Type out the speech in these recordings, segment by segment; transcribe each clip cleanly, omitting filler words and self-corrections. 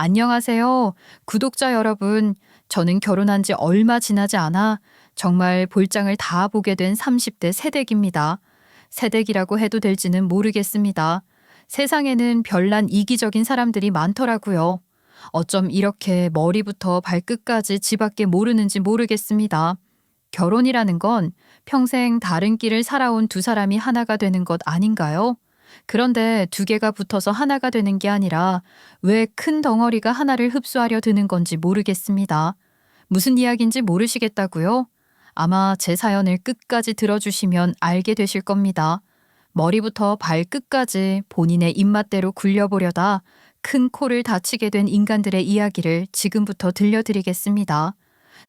안녕하세요. 구독자 여러분. 저는 결혼한 지 얼마 지나지 않아 정말 볼장을 다 보게 된 30대 새댁입니다. 새댁이라고 해도 될지는 모르겠습니다. 세상에는 별난 이기적인 사람들이 많더라고요. 어쩜 이렇게 머리부터 발끝까지 지밖에 모르는지 모르겠습니다. 결혼이라는 건 평생 다른 길을 살아온 두 사람이 하나가 되는 것 아닌가요? 그런데 두 개가 붙어서 하나가 되는 게 아니라 왜 큰 덩어리가 하나를 흡수하려 드는 건지 모르겠습니다. 무슨 이야기인지 모르시겠다고요? 아마 제 사연을 끝까지 들어주시면 알게 되실 겁니다. 머리부터 발끝까지 본인의 입맛대로 굴려보려다 큰 코를 다치게 된 인간들의 이야기를 지금부터 들려드리겠습니다.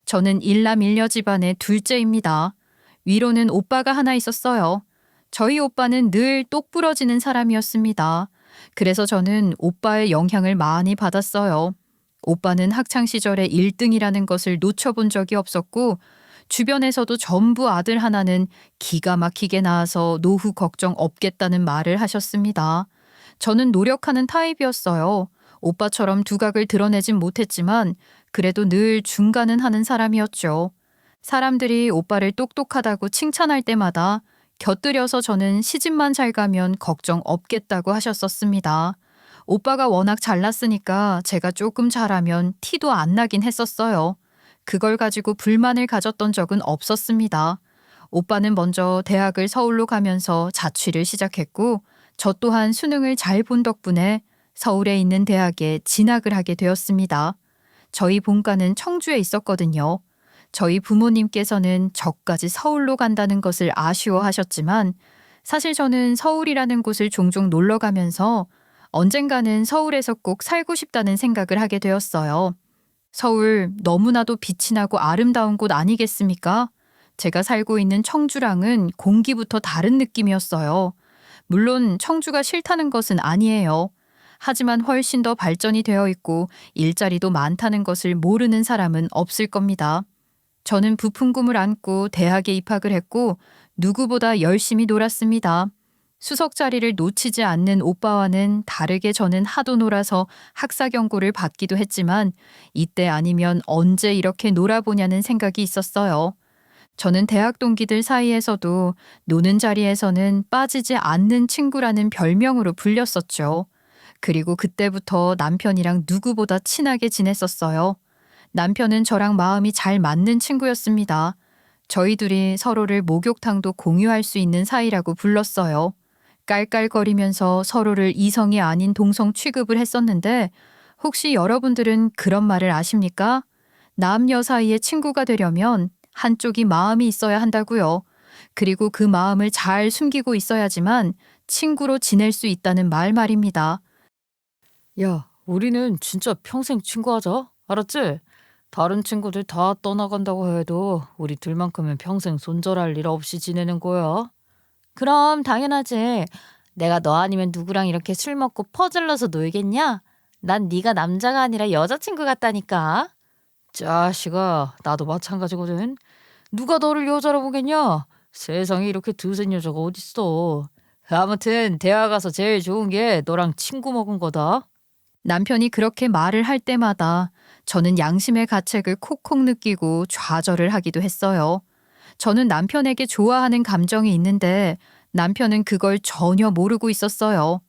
저는 일남일녀 집안의 둘째입니다. 위로는 오빠가 하나 있었어요. 저희 오빠는 늘 똑부러지는 사람이었습니다. 그래서 저는 오빠의 영향을 많이 받았어요. 오빠는 학창시절에 1등이라는 것을 놓쳐본 적이 없었고 주변에서도 전부 아들 하나는 기가 막히게 낳아서 노후 걱정 없겠다는 말을 하셨습니다. 저는 노력하는 타입이었어요. 오빠처럼 두각을 드러내진 못했지만 그래도 늘 중간은 하는 사람이었죠. 사람들이 오빠를 똑똑하다고 칭찬할 때마다 곁들여서 저는 시집만 잘 가면 걱정 없겠다고 하셨었습니다. 오빠가 워낙 잘났으니까 제가 조금 잘하면 티도 안 나긴 했었어요. 그걸 가지고 불만을 가졌던 적은 없었습니다. 오빠는 먼저 대학을 서울로 가면서 자취를 시작했고 저 또한 수능을 잘 본 덕분에 서울에 있는 대학에 진학을 하게 되었습니다. 저희 본가는 청주에 있었거든요. 저희 부모님께서는 저까지 서울로 간다는 것을 아쉬워하셨지만 사실 저는 서울이라는 곳을 종종 놀러 가면서 언젠가는 서울에서 꼭 살고 싶다는 생각을 하게 되었어요. 서울 너무나도 빛이 나고 아름다운 곳 아니겠습니까? 제가 살고 있는 청주랑은 공기부터 다른 느낌이었어요. 물론 청주가 싫다는 것은 아니에요. 하지만 훨씬 더 발전이 되어 있고 일자리도 많다는 것을 모르는 사람은 없을 겁니다. 저는 부푼 꿈을 안고 대학에 입학을 했고 누구보다 열심히 놀았습니다. 수석 자리를 놓치지 않는 오빠와는 다르게 저는 하도 놀아서 학사 경고를 받기도 했지만 이때 아니면 언제 이렇게 놀아보냐는 생각이 있었어요. 저는 대학 동기들 사이에서도 노는 자리에서는 빠지지 않는 친구라는 별명으로 불렸었죠. 그리고 그때부터 남편이랑 누구보다 친하게 지냈었어요. 남편은 저랑 마음이 잘 맞는 친구였습니다. 저희 둘이 서로를 목욕탕도 공유할 수 있는 사이라고 불렀어요. 깔깔거리면서 서로를 이성이 아닌 동성 취급을 했었는데 혹시 여러분들은 그런 말을 아십니까? 남녀 사이의 친구가 되려면 한쪽이 마음이 있어야 한다고요. 그리고 그 마음을 잘 숨기고 있어야지만 친구로 지낼 수 있다는 말입니다. 야, 우리는 진짜 평생 친구하자. 알았지? 다른 친구들 다 떠나간다고 해도 우리 둘만큼은 평생 손절할 일 없이 지내는 거야. 그럼 당연하지. 내가 너 아니면 누구랑 이렇게 술 먹고 퍼질러서 놀겠냐? 난 네가 남자가 아니라 여자친구 같다니까. 자식아, 나도 마찬가지거든. 누가 너를 여자로 보겠냐? 세상에 이렇게 드센 여자가 어딨어. 아무튼 대학 가서 제일 좋은 게 너랑 친구 먹은 거다. 남편이 그렇게 말을 할 때마다 저는 양심의 가책을 콕콕 느끼고 좌절을 하기도 했어요. 저는 남편에게 좋아하는 감정이 있는데 남편은 그걸 전혀 모르고 있었어요.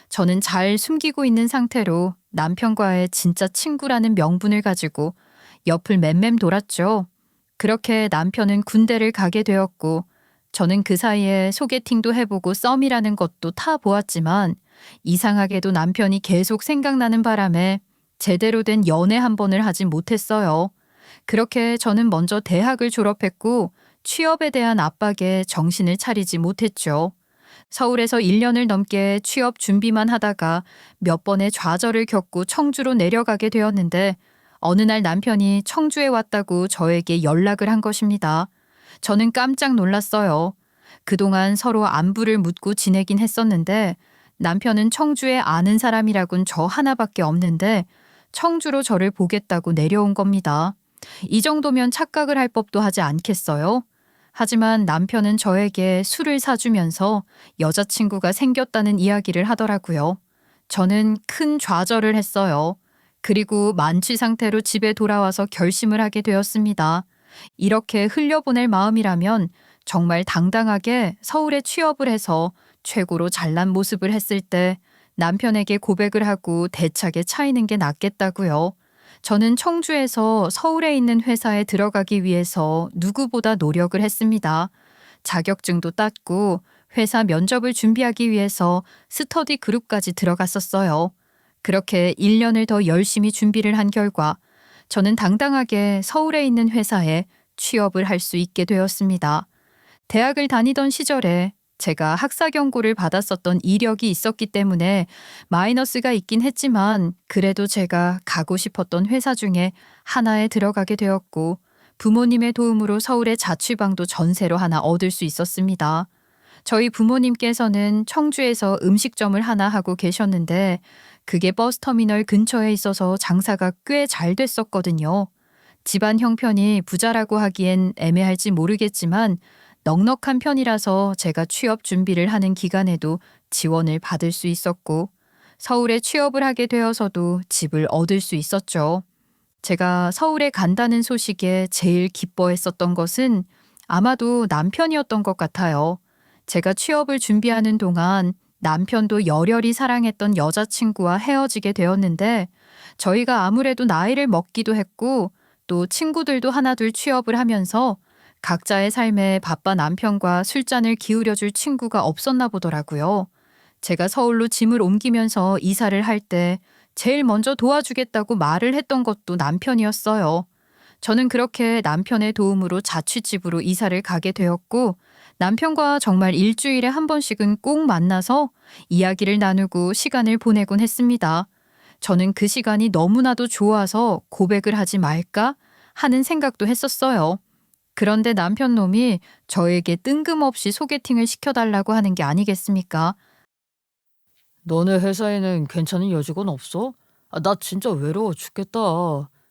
저는 잘 숨기고 있는 상태로 남편과의 진짜 친구라는 명분을 가지고 옆을 맴맴 돌았죠. 그렇게 남편은 군대를 가게 되었고 저는 그 사이에 소개팅도 해보고 썸이라는 것도 타보았지만 이상하게도 남편이 계속 생각나는 바람에 제대로 된 연애 한 번을 하지 못했어요. 그렇게 저는 먼저 대학을 졸업했고 취업에 대한 압박에 정신을 차리지 못했죠. 서울에서 1년을 넘게 취업 준비만 하다가 몇 번의 좌절을 겪고 청주로 내려가게 되었는데 어느 날 남편이 청주에 왔다고 저에게 연락을 한 것입니다. 저는 깜짝 놀랐어요. 그동안 서로 안부를 묻고 지내긴 했었는데 남편은 청주에 아는 사람이라곤 저 하나밖에 없는데 청주로 저를 보겠다고 내려온 겁니다. 이 정도면 착각을 할 법도 하지 않겠어요? 하지만 남편은 저에게 술을 사주면서 여자친구가 생겼다는 이야기를 하더라고요. 저는 큰 좌절을 했어요. 그리고 만취 상태로 집에 돌아와서 결심을 하게 되었습니다. 이렇게 흘려보낼 마음이라면 정말 당당하게 서울에 취업을 해서 최고로 잘난 모습을 했을 때 남편에게 고백을 하고 대차게 차이는 게 낫겠다고요. 저는 청주에서 서울에 있는 회사에 들어가기 위해서 누구보다 노력을 했습니다. 자격증도 땄고 회사 면접을 준비하기 위해서 스터디 그룹까지 들어갔었어요. 그렇게 1년을 더 열심히 준비를 한 결과 저는 당당하게 서울에 있는 회사에 취업을 할 수 있게 되었습니다. 대학을 다니던 시절에 제가 학사 경고를 받았었던 이력이 있었기 때문에 마이너스가 있긴 했지만 그래도 제가 가고 싶었던 회사 중에 하나에 들어가게 되었고 부모님의 도움으로 서울의 자취방도 전세로 하나 얻을 수 있었습니다. 저희 부모님께서는 청주에서 음식점을 하나 하고 계셨는데 그게 버스터미널 근처에 있어서 장사가 꽤 잘 됐었거든요. 집안 형편이 부자라고 하기엔 애매할지 모르겠지만 넉넉한 편이라서 제가 취업 준비를 하는 기간에도 지원을 받을 수 있었고 서울에 취업을 하게 되어서도 집을 얻을 수 있었죠. 제가 서울에 간다는 소식에 제일 기뻐했었던 것은 아마도 남편이었던 것 같아요. 제가 취업을 준비하는 동안 남편도 열혈히 사랑했던 여자친구와 헤어지게 되었는데 저희가 아무래도 나이를 먹기도 했고 또 친구들도 하나둘 취업을 하면서 각자의 삶에 바빠 남편과 술잔을 기울여줄 친구가 없었나 보더라고요. 제가 서울로 짐을 옮기면서 이사를 할 때 제일 먼저 도와주겠다고 말을 했던 것도 남편이었어요. 저는 그렇게 남편의 도움으로 자취집으로 이사를 가게 되었고 남편과 정말 일주일에 한 번씩은 꼭 만나서 이야기를 나누고 시간을 보내곤 했습니다. 저는 그 시간이 너무나도 좋아서 고백을 하지 말까 하는 생각도 했었어요. 그런데 남편 놈이 저에게 뜬금없이 소개팅을 시켜달라고 하는 게 아니겠습니까? 너네 회사에는 괜찮은 여직원 없어? 나 진짜 외로워 죽겠다.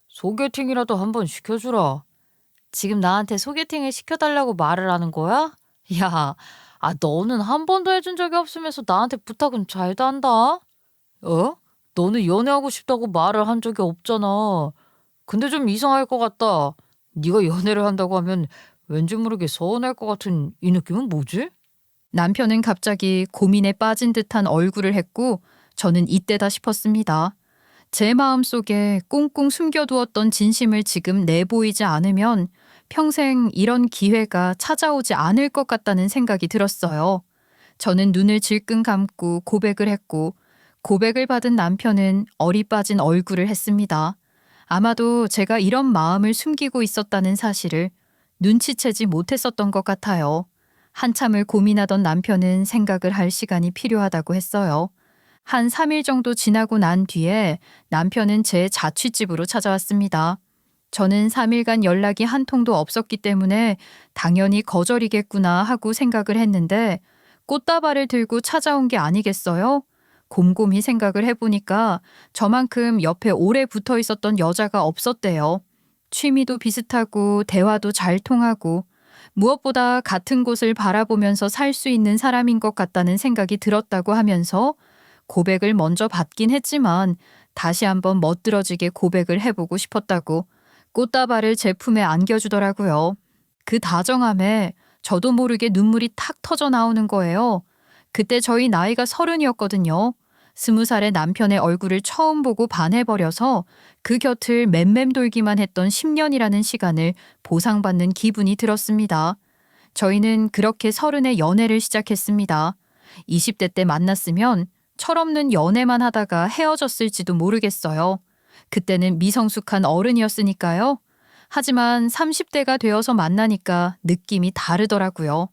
소개팅이라도 한번 시켜주라. 지금 나한테 소개팅을 시켜달라고 말을 하는 거야? 야, 너는 한 번도 해준 적이 없으면서 나한테 부탁은 잘도 한다. 어? 너는 연애하고 싶다고 말을 한 적이 없잖아. 근데 좀 이상할 것 같다. 네가 연애를 한다고 하면 왠지 모르게 서운할 것 같은 이 느낌은 뭐지? 남편은 갑자기 고민에 빠진 듯한 얼굴을 했고 저는 이때다 싶었습니다. 제 마음속에 꽁꽁 숨겨두었던 진심을 지금 내보이지 않으면 평생 이런 기회가 찾아오지 않을 것 같다는 생각이 들었어요. 저는 눈을 질끈 감고 고백을 했고 고백을 받은 남편은 어리 빠진 얼굴을 했습니다. 아마도 제가 이런 마음을 숨기고 있었다는 사실을 눈치채지 못했었던 것 같아요. 한참을 고민하던 남편은 생각을 할 시간이 필요하다고 했어요. 한 3일 정도 지나고 난 뒤에 남편은 제 자취집으로 찾아왔습니다. 저는 3일간 연락이 한 통도 없었기 때문에 당연히 거절이겠구나 하고 생각을 했는데 꽃다발을 들고 찾아온 게 아니겠어요? 곰곰이 생각을 해보니까 저만큼 옆에 오래 붙어 있었던 여자가 없었대요. 취미도 비슷하고 대화도 잘 통하고 무엇보다 같은 곳을 바라보면서 살 수 있는 사람인 것 같다는 생각이 들었다고 하면서 고백을 먼저 받긴 했지만 다시 한번 멋들어지게 고백을 해보고 싶었다고 꽃다발을 제 품에 안겨주더라고요. 그 다정함에 저도 모르게 눈물이 탁 터져 나오는 거예요. 그때 저희 나이가 30이었거든요. 20살의 남편의 얼굴을 처음 보고 반해버려서 그 곁을 맴맴돌기만 했던 10년이라는 시간을 보상받는 기분이 들었습니다. 저희는 그렇게 30에 연애를 시작했습니다. 20대 때 만났으면 철없는 연애만 하다가 헤어졌을지도 모르겠어요. 그때는 미성숙한 어른이었으니까요. 하지만 30대가 되어서 만나니까 느낌이 다르더라고요.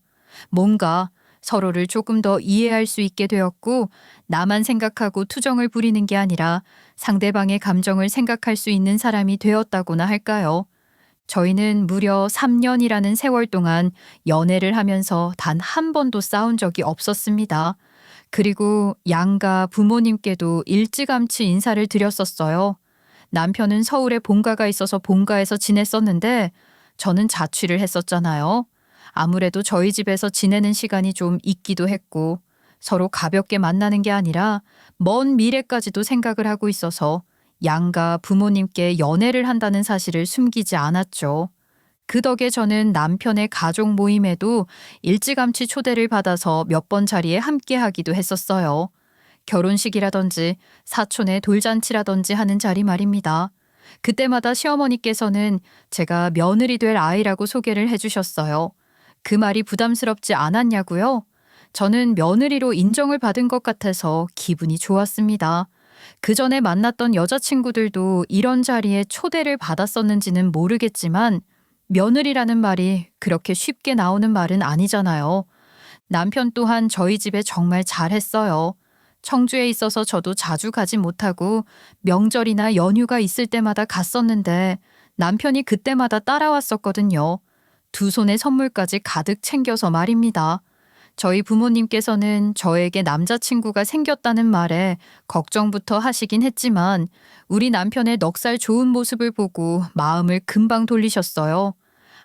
뭔가 서로를 조금 더 이해할 수 있게 되었고 나만 생각하고 투정을 부리는 게 아니라 상대방의 감정을 생각할 수 있는 사람이 되었다고나 할까요? 저희는 무려 3년이라는 세월 동안 연애를 하면서 단 한 번도 싸운 적이 없었습니다. 그리고 양가 부모님께도 일찌감치 인사를 드렸었어요. 남편은 서울에 본가가 있어서 본가에서 지냈었는데 저는 자취를 했었잖아요. 아무래도 저희 집에서 지내는 시간이 좀 있기도 했고 서로 가볍게 만나는 게 아니라 먼 미래까지도 생각을 하고 있어서 양가 부모님께 연애를 한다는 사실을 숨기지 않았죠. 그 덕에 저는 남편의 가족 모임에도 일찌감치 초대를 받아서 몇 번 자리에 함께 하기도 했었어요. 결혼식이라든지 사촌의 돌잔치라든지 하는 자리 말입니다. 그때마다 시어머니께서는 제가 며느리 될 아이라고 소개를 해주셨어요. 그 말이 부담스럽지 않았냐고요? 저는 며느리로 인정을 받은 것 같아서 기분이 좋았습니다. 그 전에 만났던 여자친구들도 이런 자리에 초대를 받았었는지는 모르겠지만 며느리라는 말이 그렇게 쉽게 나오는 말은 아니잖아요. 남편 또한 저희 집에 정말 잘했어요. 청주에 있어서 저도 자주 가지 못하고 명절이나 연휴가 있을 때마다 갔었는데 남편이 그때마다 따라왔었거든요. 두 손에 선물까지 가득 챙겨서 말입니다. 저희 부모님께서는 저에게 남자친구가 생겼다는 말에 걱정부터 하시긴 했지만 우리 남편의 넉살 좋은 모습을 보고 마음을 금방 돌리셨어요.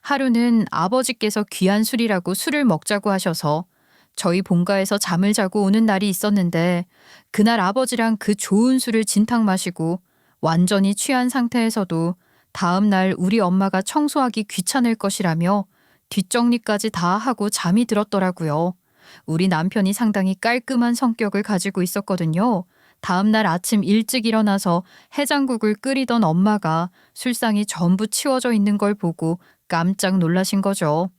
하루는 아버지께서 귀한 술이라고 술을 먹자고 하셔서 저희 본가에서 잠을 자고 오는 날이 있었는데 그날 아버지랑 그 좋은 술을 진탕 마시고 완전히 취한 상태에서도 다음 날 우리 엄마가 청소하기 귀찮을 것이라며 뒷정리까지 다 하고 잠이 들었더라고요. 우리 남편이 상당히 깔끔한 성격을 가지고 있었거든요. 다음 날 아침 일찍 일어나서 해장국을 끓이던 엄마가 술상이 전부 치워져 있는 걸 보고 깜짝 놀라신 거죠.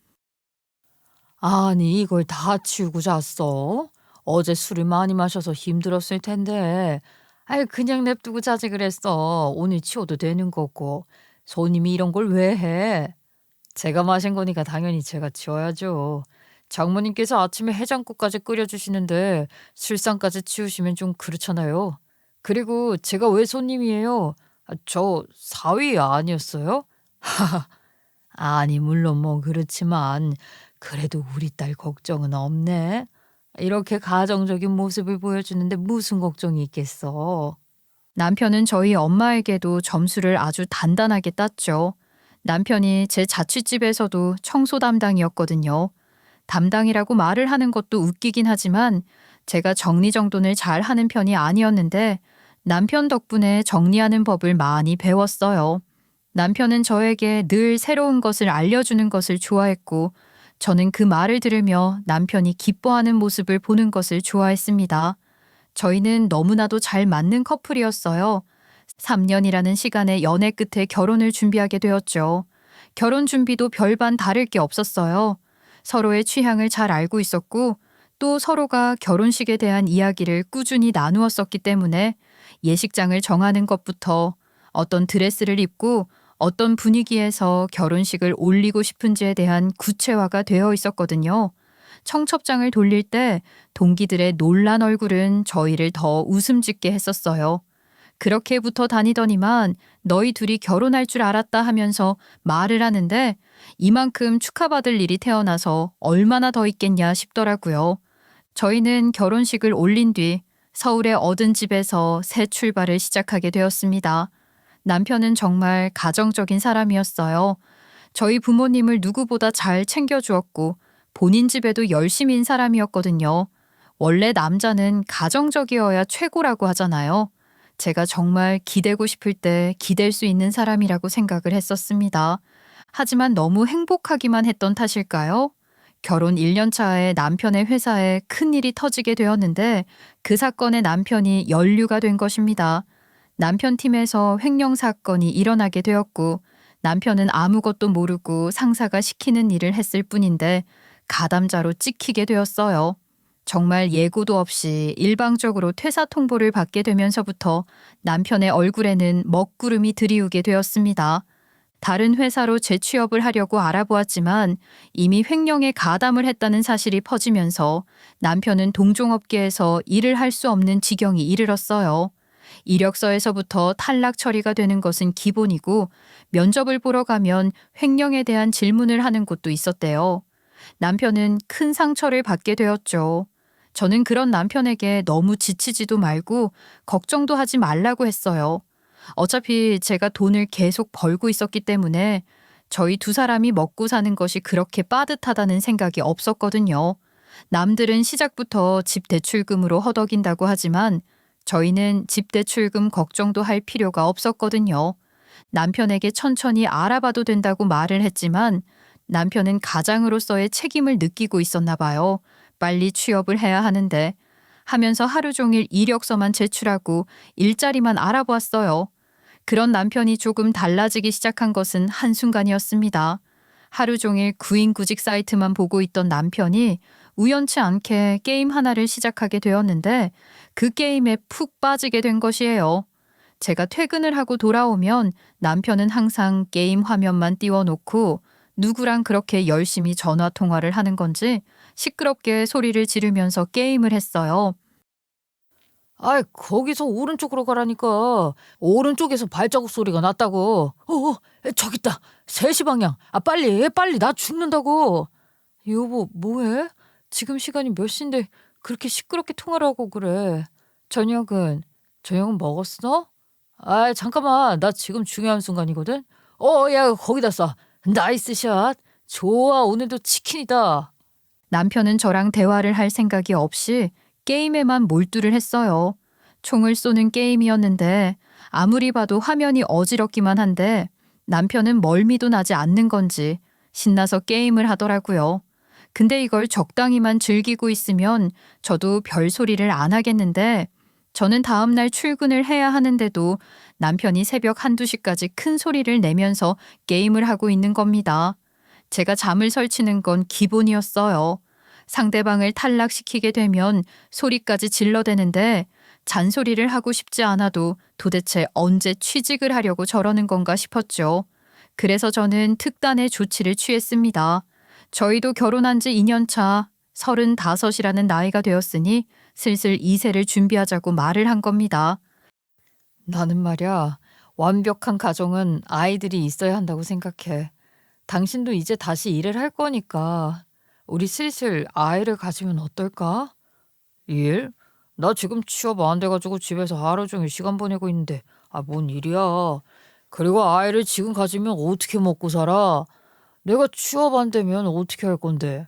아니, 이걸 다 치우고 잤어? 어제 술을 많이 마셔서 힘들었을 텐데. 아이, 그냥 냅두고 자지 그랬어. 오늘 치워도 되는 거고. 손님이 이런 걸 왜 해? 제가 마신 거니까 당연히 제가 치워야죠. 장모님께서 아침에 해장국까지 끓여주시는데 술상까지 치우시면 좀 그렇잖아요. 그리고 제가 왜 손님이에요? 저 사위 아니었어요? 아니, 물론 뭐 그렇지만 그래도 우리 딸 걱정은 없네. 이렇게 가정적인 모습을 보여주는데 무슨 걱정이 있겠어. 남편은 저희 엄마에게도 점수를 아주 단단하게 땄죠. 남편이 제 자취집에서도 청소 담당이었거든요. 담당이라고 말을 하는 것도 웃기긴 하지만 제가 정리정돈을 잘 하는 편이 아니었는데 남편 덕분에 정리하는 법을 많이 배웠어요. 남편은 저에게 늘 새로운 것을 알려주는 것을 좋아했고 저는 그 말을 들으며 남편이 기뻐하는 모습을 보는 것을 좋아했습니다. 저희는 너무나도 잘 맞는 커플이었어요. 3년이라는 시간의 연애 끝에 결혼을 준비하게 되었죠. 결혼 준비도 별반 다를 게 없었어요. 서로의 취향을 잘 알고 있었고 또 서로가 결혼식에 대한 이야기를 꾸준히 나누었었기 때문에 예식장을 정하는 것부터 어떤 드레스를 입고 어떤 분위기에서 결혼식을 올리고 싶은지에 대한 구체화가 되어 있었거든요. 청첩장을 돌릴 때 동기들의 놀란 얼굴은 저희를 더 웃음 짓게 했었어요. 그렇게 붙어 다니더니만 너희 둘이 결혼할 줄 알았다 하면서 말을 하는데 이만큼 축하받을 일이 태어나서 얼마나 더 있겠냐 싶더라고요. 저희는 결혼식을 올린 뒤 서울에 얻은 집에서 새 출발을 시작하게 되었습니다. 남편은 정말 가정적인 사람이었어요. 저희 부모님을 누구보다 잘 챙겨주었고 본인 집에도 열심인 사람이었거든요. 원래 남자는 가정적이어야 최고라고 하잖아요. 제가 정말 기대고 싶을 때 기댈 수 있는 사람이라고 생각을 했었습니다. 하지만 너무 행복하기만 했던 탓일까요? 결혼 1년 차에 남편의 회사에 큰일이 터지게 되었는데 그 사건에 남편이 연루가 된 것입니다. 남편 팀에서 횡령 사건이 일어나게 되었고 남편은 아무것도 모르고 상사가 시키는 일을 했을 뿐인데 가담자로 찍히게 되었어요. 정말 예고도 없이 일방적으로 퇴사 통보를 받게 되면서부터 남편의 얼굴에는 먹구름이 드리우게 되었습니다. 다른 회사로 재취업을 하려고 알아보았지만 이미 횡령에 가담을 했다는 사실이 퍼지면서 남편은 동종업계에서 일을 할 수 없는 지경이 이르렀어요. 이력서에서부터 탈락 처리가 되는 것은 기본이고 면접을 보러 가면 횡령에 대한 질문을 하는 곳도 있었대요. 남편은 큰 상처를 받게 되었죠. 저는 그런 남편에게 너무 지치지도 말고 걱정도 하지 말라고 했어요. 어차피 제가 돈을 계속 벌고 있었기 때문에 저희 두 사람이 먹고 사는 것이 그렇게 빠듯하다는 생각이 없었거든요. 남들은 시작부터 집 대출금으로 허덕인다고 하지만 저희는 집대 출금 걱정도 할 필요가 없었거든요. 남편에게 천천히 알아봐도 된다고 말을 했지만 남편은 가장으로서의 책임을 느끼고 있었나 봐요. 빨리 취업을 해야 하는데 하면서 하루 종일 이력서만 제출하고 일자리만 알아보았어요. 그런 남편이 조금 달라지기 시작한 것은 한순간이었습니다. 하루 종일 구인구직 사이트만 보고 있던 남편이 우연치 않게 게임 하나를 시작하게 되었는데 그 게임에 푹 빠지게 된 것이에요. 제가 퇴근을 하고 돌아오면 남편은 항상 게임 화면만 띄워놓고 누구랑 그렇게 열심히 전화 통화를 하는 건지 시끄럽게 소리를 지르면서 게임을 했어요. 아이, 거기서 오른쪽으로 가라니까. 오른쪽에서 발자국 소리가 났다고. 저기 있다. 3시 방향. 빨리, 빨리. 나 죽는다고. 여보, 뭐해? 지금 시간이 몇 시인데 그렇게 시끄럽게 통화를 하고 그래. 저녁은 먹었어? 잠깐만. 나 지금 중요한 순간이거든. 야, 거기다 쏴. 나이스 샷. 좋아, 오늘도 치킨이다. 남편은 저랑 대화를 할 생각이 없이 게임에만 몰두를 했어요. 총을 쏘는 게임이었는데 아무리 봐도 화면이 어지럽기만 한데 남편은 멀미도 나지 않는 건지 신나서 게임을 하더라고요. 근데 이걸 적당히만 즐기고 있으면 저도 별소리를 안 하겠는데 저는 다음날 출근을 해야 하는데도 남편이 새벽 1~2시까지 큰 소리를 내면서 게임을 하고 있는 겁니다. 제가 잠을 설치는 건 기본이었어요. 상대방을 탈락시키게 되면 소리까지 질러대는데 잔소리를 하고 싶지 않아도 도대체 언제 취직을 하려고 저러는 건가 싶었죠. 그래서 저는 특단의 조치를 취했습니다. 저희도 결혼한 지 2년 차 35이라는 나이가 되었으니 슬슬 2세를 준비하자고 말을 한 겁니다. 나는 말이야, 완벽한 가정은 아이들이 있어야 한다고 생각해. 당신도 이제 다시 일을 할 거니까 우리 슬슬 아이를 가지면 어떨까? 일? 나 지금 취업 안 돼가지고 집에서 하루 종일 시간 보내고 있는데 뭔 일이야. 그리고 아이를 지금 가지면 어떻게 먹고 살아? 내가 취업 안 되면 어떻게 할 건데?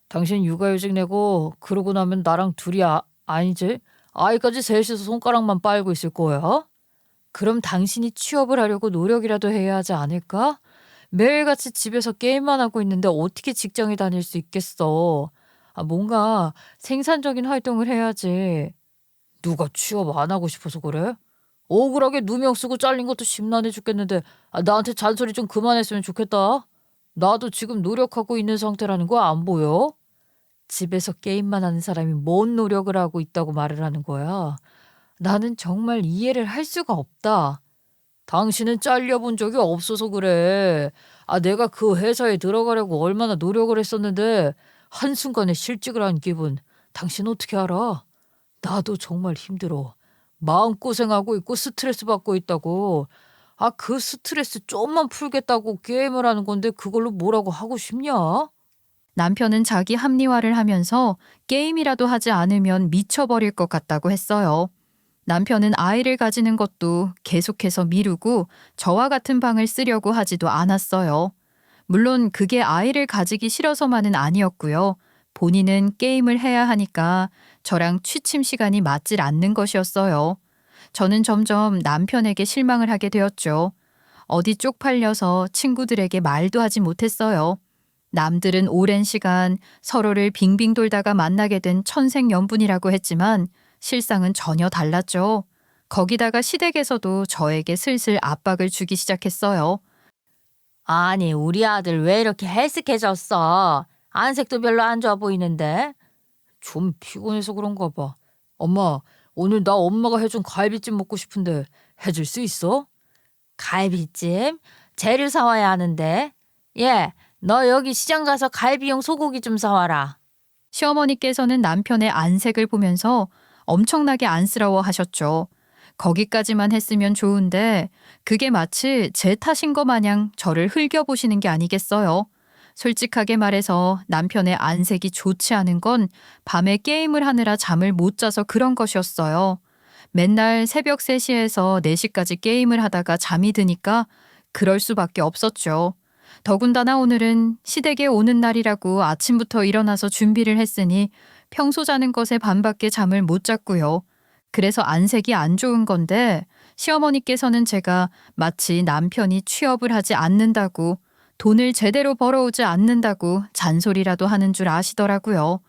당신 육아휴직 내고 그러고 나면 나랑 둘이 아니지? 아이까지 셋이서 손가락만 빨고 있을 거야? 그럼 당신이 취업을 하려고 노력이라도 해야 하지 않을까? 매일같이 집에서 게임만 하고 있는데 어떻게 직장에 다닐 수 있겠어? 뭔가 생산적인 활동을 해야지. 누가 취업 안 하고 싶어서 그래? 억울하게 누명 쓰고 잘린 것도 심란해 죽겠는데 나한테 잔소리 좀 그만했으면 좋겠다. 나도 지금 노력하고 있는 상태라는 거 안 보여? 집에서 게임만 하는 사람이 뭔 노력을 하고 있다고 말을 하는 거야? 나는 정말 이해를 할 수가 없다. 당신은 잘려본 적이 없어서 그래. 내가 그 회사에 들어가려고 얼마나 노력을 했었는데 한순간에 실직을 한 기분 당신 어떻게 알아? 나도 정말 힘들어. 마음고생하고 있고 스트레스 받고 있다고. 그 스트레스 좀만 풀겠다고 게임을 하는 건데 그걸로 뭐라고 하고 싶냐? 남편은 자기 합리화를 하면서 게임이라도 하지 않으면 미쳐버릴 것 같다고 했어요. 남편은 아이를 가지는 것도 계속해서 미루고 저와 같은 방을 쓰려고 하지도 않았어요. 물론 그게 아이를 가지기 싫어서만은 아니었고요. 본인은 게임을 해야 하니까 저랑 취침 시간이 맞질 않는 것이었어요. 저는 점점 남편에게 실망을 하게 되었죠. 어디 쪽팔려서 친구들에게 말도 하지 못했어요. 남들은 오랜 시간 서로를 빙빙 돌다가 만나게 된 천생연분이라고 했지만 실상은 전혀 달랐죠. 거기다가 시댁에서도 저에게 슬슬 압박을 주기 시작했어요. 아니, 우리 아들 왜 이렇게 헬스케졌어? 안색도 별로 안 좋아 보이는데? 좀 피곤해서 그런가 봐. 엄마, 오늘 나 엄마가 해준 갈비찜 먹고 싶은데 해줄 수 있어? 갈비찜? 재료 사와야 하는데. 예, 너 여기 시장 가서 갈비용 소고기 좀 사와라. 시어머니께서는 남편의 안색을 보면서 엄청나게 안쓰러워 하셨죠. 거기까지만 했으면 좋은데 그게 마치 제 탓인 것 마냥 저를 흘겨보시는 게 아니겠어요. 솔직하게 말해서 남편의 안색이 좋지 않은 건 밤에 게임을 하느라 잠을 못 자서 그런 것이었어요. 맨날 새벽 3시에서 4시까지 게임을 하다가 잠이 드니까 그럴 수밖에 없었죠. 더군다나 오늘은 시댁에 오는 날이라고 아침부터 일어나서 준비를 했으니 평소 자는 것에 반밖에 잠을 못 잤고요. 그래서 안색이 안 좋은 건데 시어머니께서는 제가 마치 남편이 취업을 하지 않는다고 돈을 제대로 벌어오지 않는다고 잔소리라도 하는 줄 아시더라고요.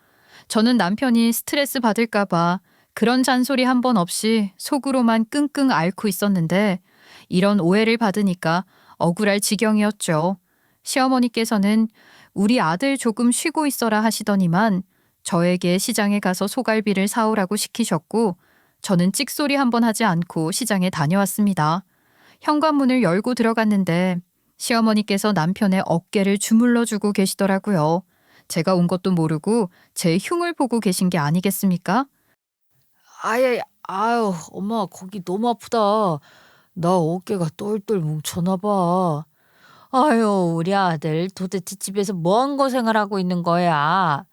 저는 남편이 스트레스 받을까봐 그런 잔소리 한 번 없이 속으로만 끙끙 앓고 있었는데 이런 오해를 받으니까 억울할 지경이었죠. 시어머니께서는 우리 아들 조금 쉬고 있어라 하시더니만 저에게 시장에 가서 소갈비를 사오라고 시키셨고 저는 찍소리 한 번 하지 않고 시장에 다녀왔습니다. 현관문을 열고 들어갔는데 시어머니께서 남편의 어깨를 주물러주고 계시더라고요. 제가 온 것도 모르고 제 흉을 보고 계신 게 아니겠습니까? 아유, 엄마 거기 너무 아프다. 나 어깨가 똘똘 뭉쳤나 봐. 아유, 우리 아들 도대체 집에서 뭔 고생을 하고 있는 거야?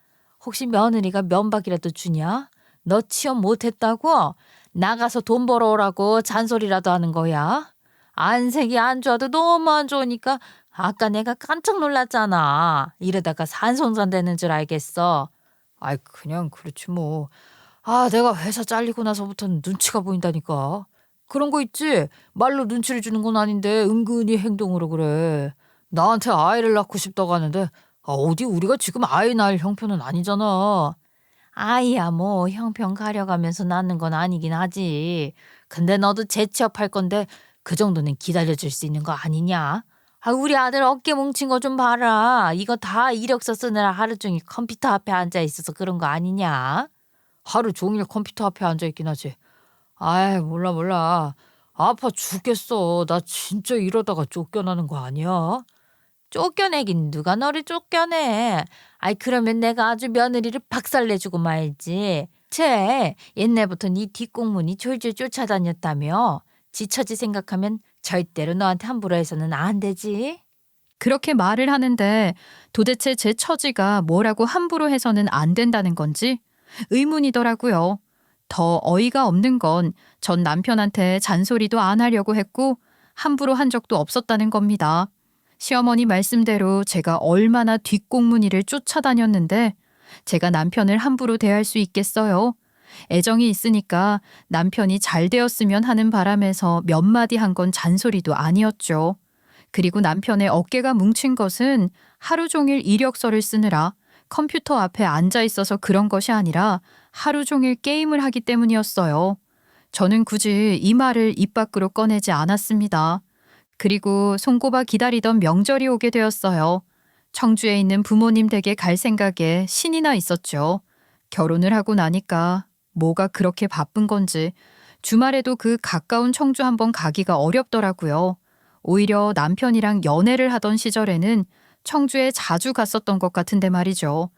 혹시 며느리가 면박이라도 주냐? 너 취업 못했다고? 나가서 돈 벌어오라고 잔소리라도 하는 거야? 안색이 안 좋아도 너무 안 좋으니까 아까 내가 깜짝 놀랐잖아. 이러다가 산송산 되는 줄 알겠어. 아이, 그냥 그렇지 뭐. 내가 회사 잘리고 나서부터는 눈치가 보인다니까. 그런 거 있지? 말로 눈치를 주는 건 아닌데 은근히 행동으로 그래. 나한테 아이를 낳고 싶다고 하는데 어디 우리가 지금 아이 낳을 형편은 아니잖아. 아이야 뭐 형편 가려가면서 낳는 건 아니긴 하지. 근데 너도 재취업할 건데 그 정도는 기다려줄 수 있는 거 아니냐? 우리 아들 어깨 뭉친 거 좀 봐라. 이거 다 이력서 쓰느라 하루 종일 컴퓨터 앞에 앉아 있어서 그런 거 아니냐? 하루 종일 컴퓨터 앞에 앉아있긴 하지. 아이, 몰라. 아파 죽겠어. 나 진짜 이러다가 쫓겨나는 거 아니야? 쫓겨내긴 누가 너를 쫓겨내. 그러면 내가 아주 며느리를 박살내주고 말지. 쟤 옛날부터 네 뒷공문이 졸졸 쫓아다녔다며. 지 처지 생각하면 절대로 너한테 함부로 해서는 안 되지. 그렇게 말을 하는데 도대체 제 처지가 뭐라고 함부로 해서는 안 된다는 건지 의문이더라고요. 더 어이가 없는 건 전 남편한테 잔소리도 안 하려고 했고 함부로 한 적도 없었다는 겁니다. 시어머니 말씀대로 제가 얼마나 뒷공무니를 쫓아다녔는데 제가 남편을 함부로 대할 수 있겠어요? 애정이 있으니까 남편이 잘 되었으면 하는 바람에서 몇 마디 한 건 잔소리도 아니었죠. 그리고 남편의 어깨가 뭉친 것은 하루 종일 이력서를 쓰느라 컴퓨터 앞에 앉아 있어서 그런 것이 아니라 하루 종일 게임을 하기 때문이었어요. 저는 굳이 이 말을 입 밖으로 꺼내지 않았습니다. 그리고 손꼽아 기다리던 명절이 오게 되었어요. 청주에 있는 부모님 댁에 갈 생각에 신이 나 있었죠. 결혼을 하고 나니까 뭐가 그렇게 바쁜 건지 주말에도 그 가까운 청주 한번 가기가 어렵더라고요. 오히려 남편이랑 연애를 하던 시절에는 청주에 자주 갔었던 것 같은데 말이죠.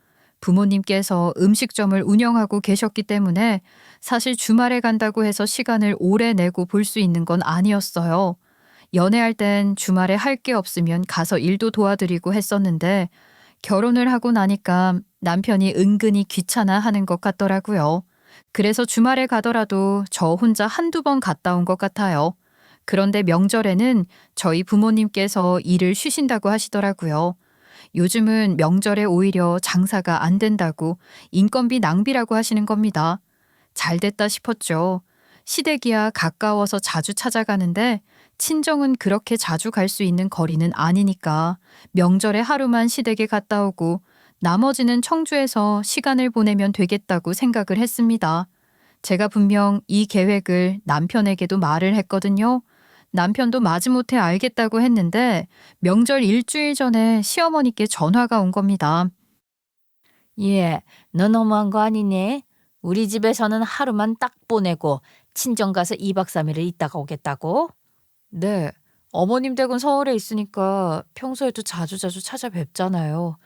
부모님께서 음식점을 운영하고 계셨기 때문에 사실 주말에 간다고 해서 시간을 오래 내고 볼 수 있는 건 아니었어요. 연애할 땐 주말에 할 게 없으면 가서 일도 도와드리고 했었는데 결혼을 하고 나니까 남편이 은근히 귀찮아 하는 것 같더라고요. 그래서 주말에 가더라도 저 혼자 한두 번 갔다 온 것 같아요. 그런데 명절에는 저희 부모님께서 일을 쉬신다고 하시더라고요. 요즘은 명절에 오히려 장사가 안 된다고 인건비 낭비라고 하시는 겁니다. 잘 됐다 싶었죠. 시댁이야 가까워서 자주 찾아가는데 친정은 그렇게 자주 갈 수 있는 거리는 아니니까 명절에 하루만 시댁에 갔다 오고 나머지는 청주에서 시간을 보내면 되겠다고 생각을 했습니다. 제가 분명 이 계획을 남편에게도 말을 했거든요. 남편도 마지못해 알겠다고 했는데 명절 일주일 전에 시어머니께 전화가 온 겁니다. 너 너무한 거 아니니? 우리 집에서는 하루만 딱 보내고 친정 가서 2박 3일을 있다가 오겠다고? 네, 어머님 댁은 서울에 있으니까 평소에도 자주자주 찾아뵙잖아요.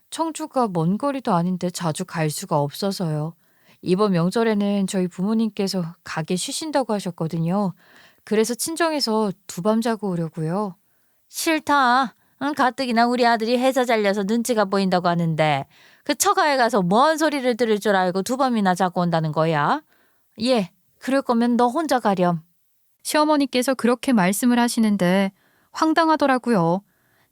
청주가 먼 거리도 아닌데 자주 갈 수가 없어서요. 이번 명절에는 저희 부모님께서 가게 쉬신다고 하셨거든요. 그래서 친정에서 2밤 자고 오려고요. 싫다. 가뜩이나 우리 아들이 회사 잘려서 눈치가 보인다고 하는데 그 처가에 가서 뭔 소리를 들을 줄 알고 2밤이나 자고 온다는 거야? 그럴 거면 너 혼자 가렴. 시어머니께서 그렇게 말씀을 하시는데 황당하더라고요.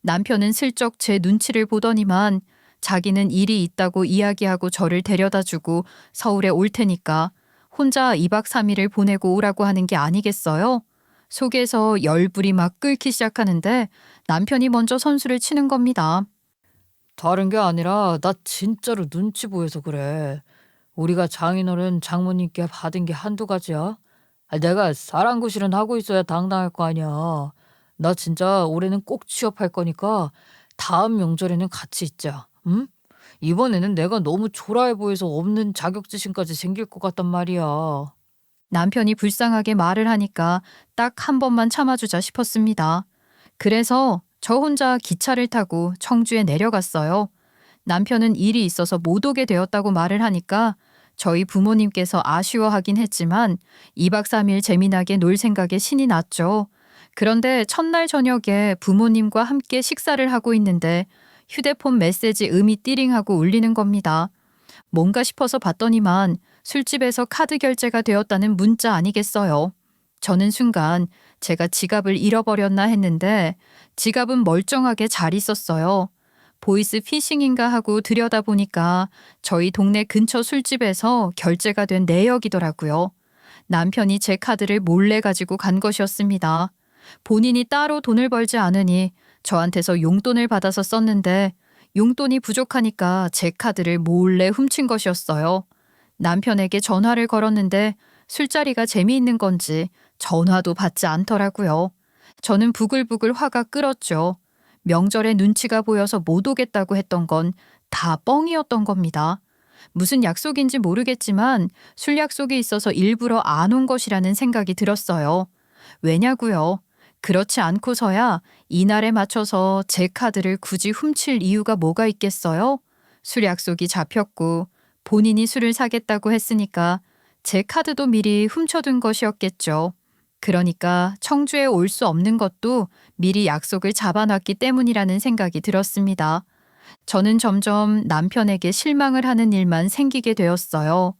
남편은 슬쩍 제 눈치를 보더니만 자기는 일이 있다고 이야기하고 저를 데려다주고 서울에 올 테니까 혼자 2박 3일을 보내고 오라고 하는 게 아니겠어요? 속에서 열불이 막 끓기 시작하는데 남편이 먼저 선수를 치는 겁니다. 다른 게 아니라 나 진짜로 눈치 보여서 그래. 우리가 장인어른 장모님께 받은 게 한두 가지야. 내가 사랑구실은 하고 있어야 당당할 거 아니야. 나 진짜 올해는 꼭 취업할 거니까 다음 명절에는 같이 있자. 응? 이번에는 내가 너무 초라해 보여서 없는 자격지심까지 생길 것 같단 말이야. 남편이 불쌍하게 말을 하니까 딱 한 번만 참아주자 싶었습니다. 그래서 저 혼자 기차를 타고 청주에 내려갔어요. 남편은 일이 있어서 못 오게 되었다고 말을 하니까 저희 부모님께서 아쉬워하긴 했지만 2박 3일 재미나게 놀 생각에 신이 났죠. 그런데 첫날 저녁에 부모님과 함께 식사를 하고 있는데 휴대폰 메시지 음이 띠링하고 울리는 겁니다. 뭔가 싶어서 봤더니만 술집에서 카드 결제가 되었다는 문자 아니겠어요. 저는 순간 제가 지갑을 잃어버렸나 했는데 지갑은 멀쩡하게 잘 있었어요. 보이스 피싱인가 하고 들여다보니까 저희 동네 근처 술집에서 결제가 된 내역이더라고요. 남편이 제 카드를 몰래 가지고 간 것이었습니다. 본인이 따로 돈을 벌지 않으니 저한테서 용돈을 받아서 썼는데 용돈이 부족하니까 제 카드를 몰래 훔친 것이었어요. 남편에게 전화를 걸었는데 술자리가 재미있는 건지 전화도 받지 않더라고요. 저는 부글부글 화가 끓었죠. 명절에 눈치가 보여서 못 오겠다고 했던 건 다 뻥이었던 겁니다. 무슨 약속인지 모르겠지만 술 약속이 있어서 일부러 안 온 것이라는 생각이 들었어요. 왜냐고요? 그렇지 않고서야 이날에 맞춰서 제 카드를 굳이 훔칠 이유가 뭐가 있겠어요? 술 약속이 잡혔고 본인이 술을 사겠다고 했으니까 제 카드도 미리 훔쳐둔 것이었겠죠. 그러니까 청주에 올 수 없는 것도 미리 약속을 잡아놨기 때문이라는 생각이 들었습니다. 저는 점점 남편에게 실망을 하는 일만 생기게 되었어요.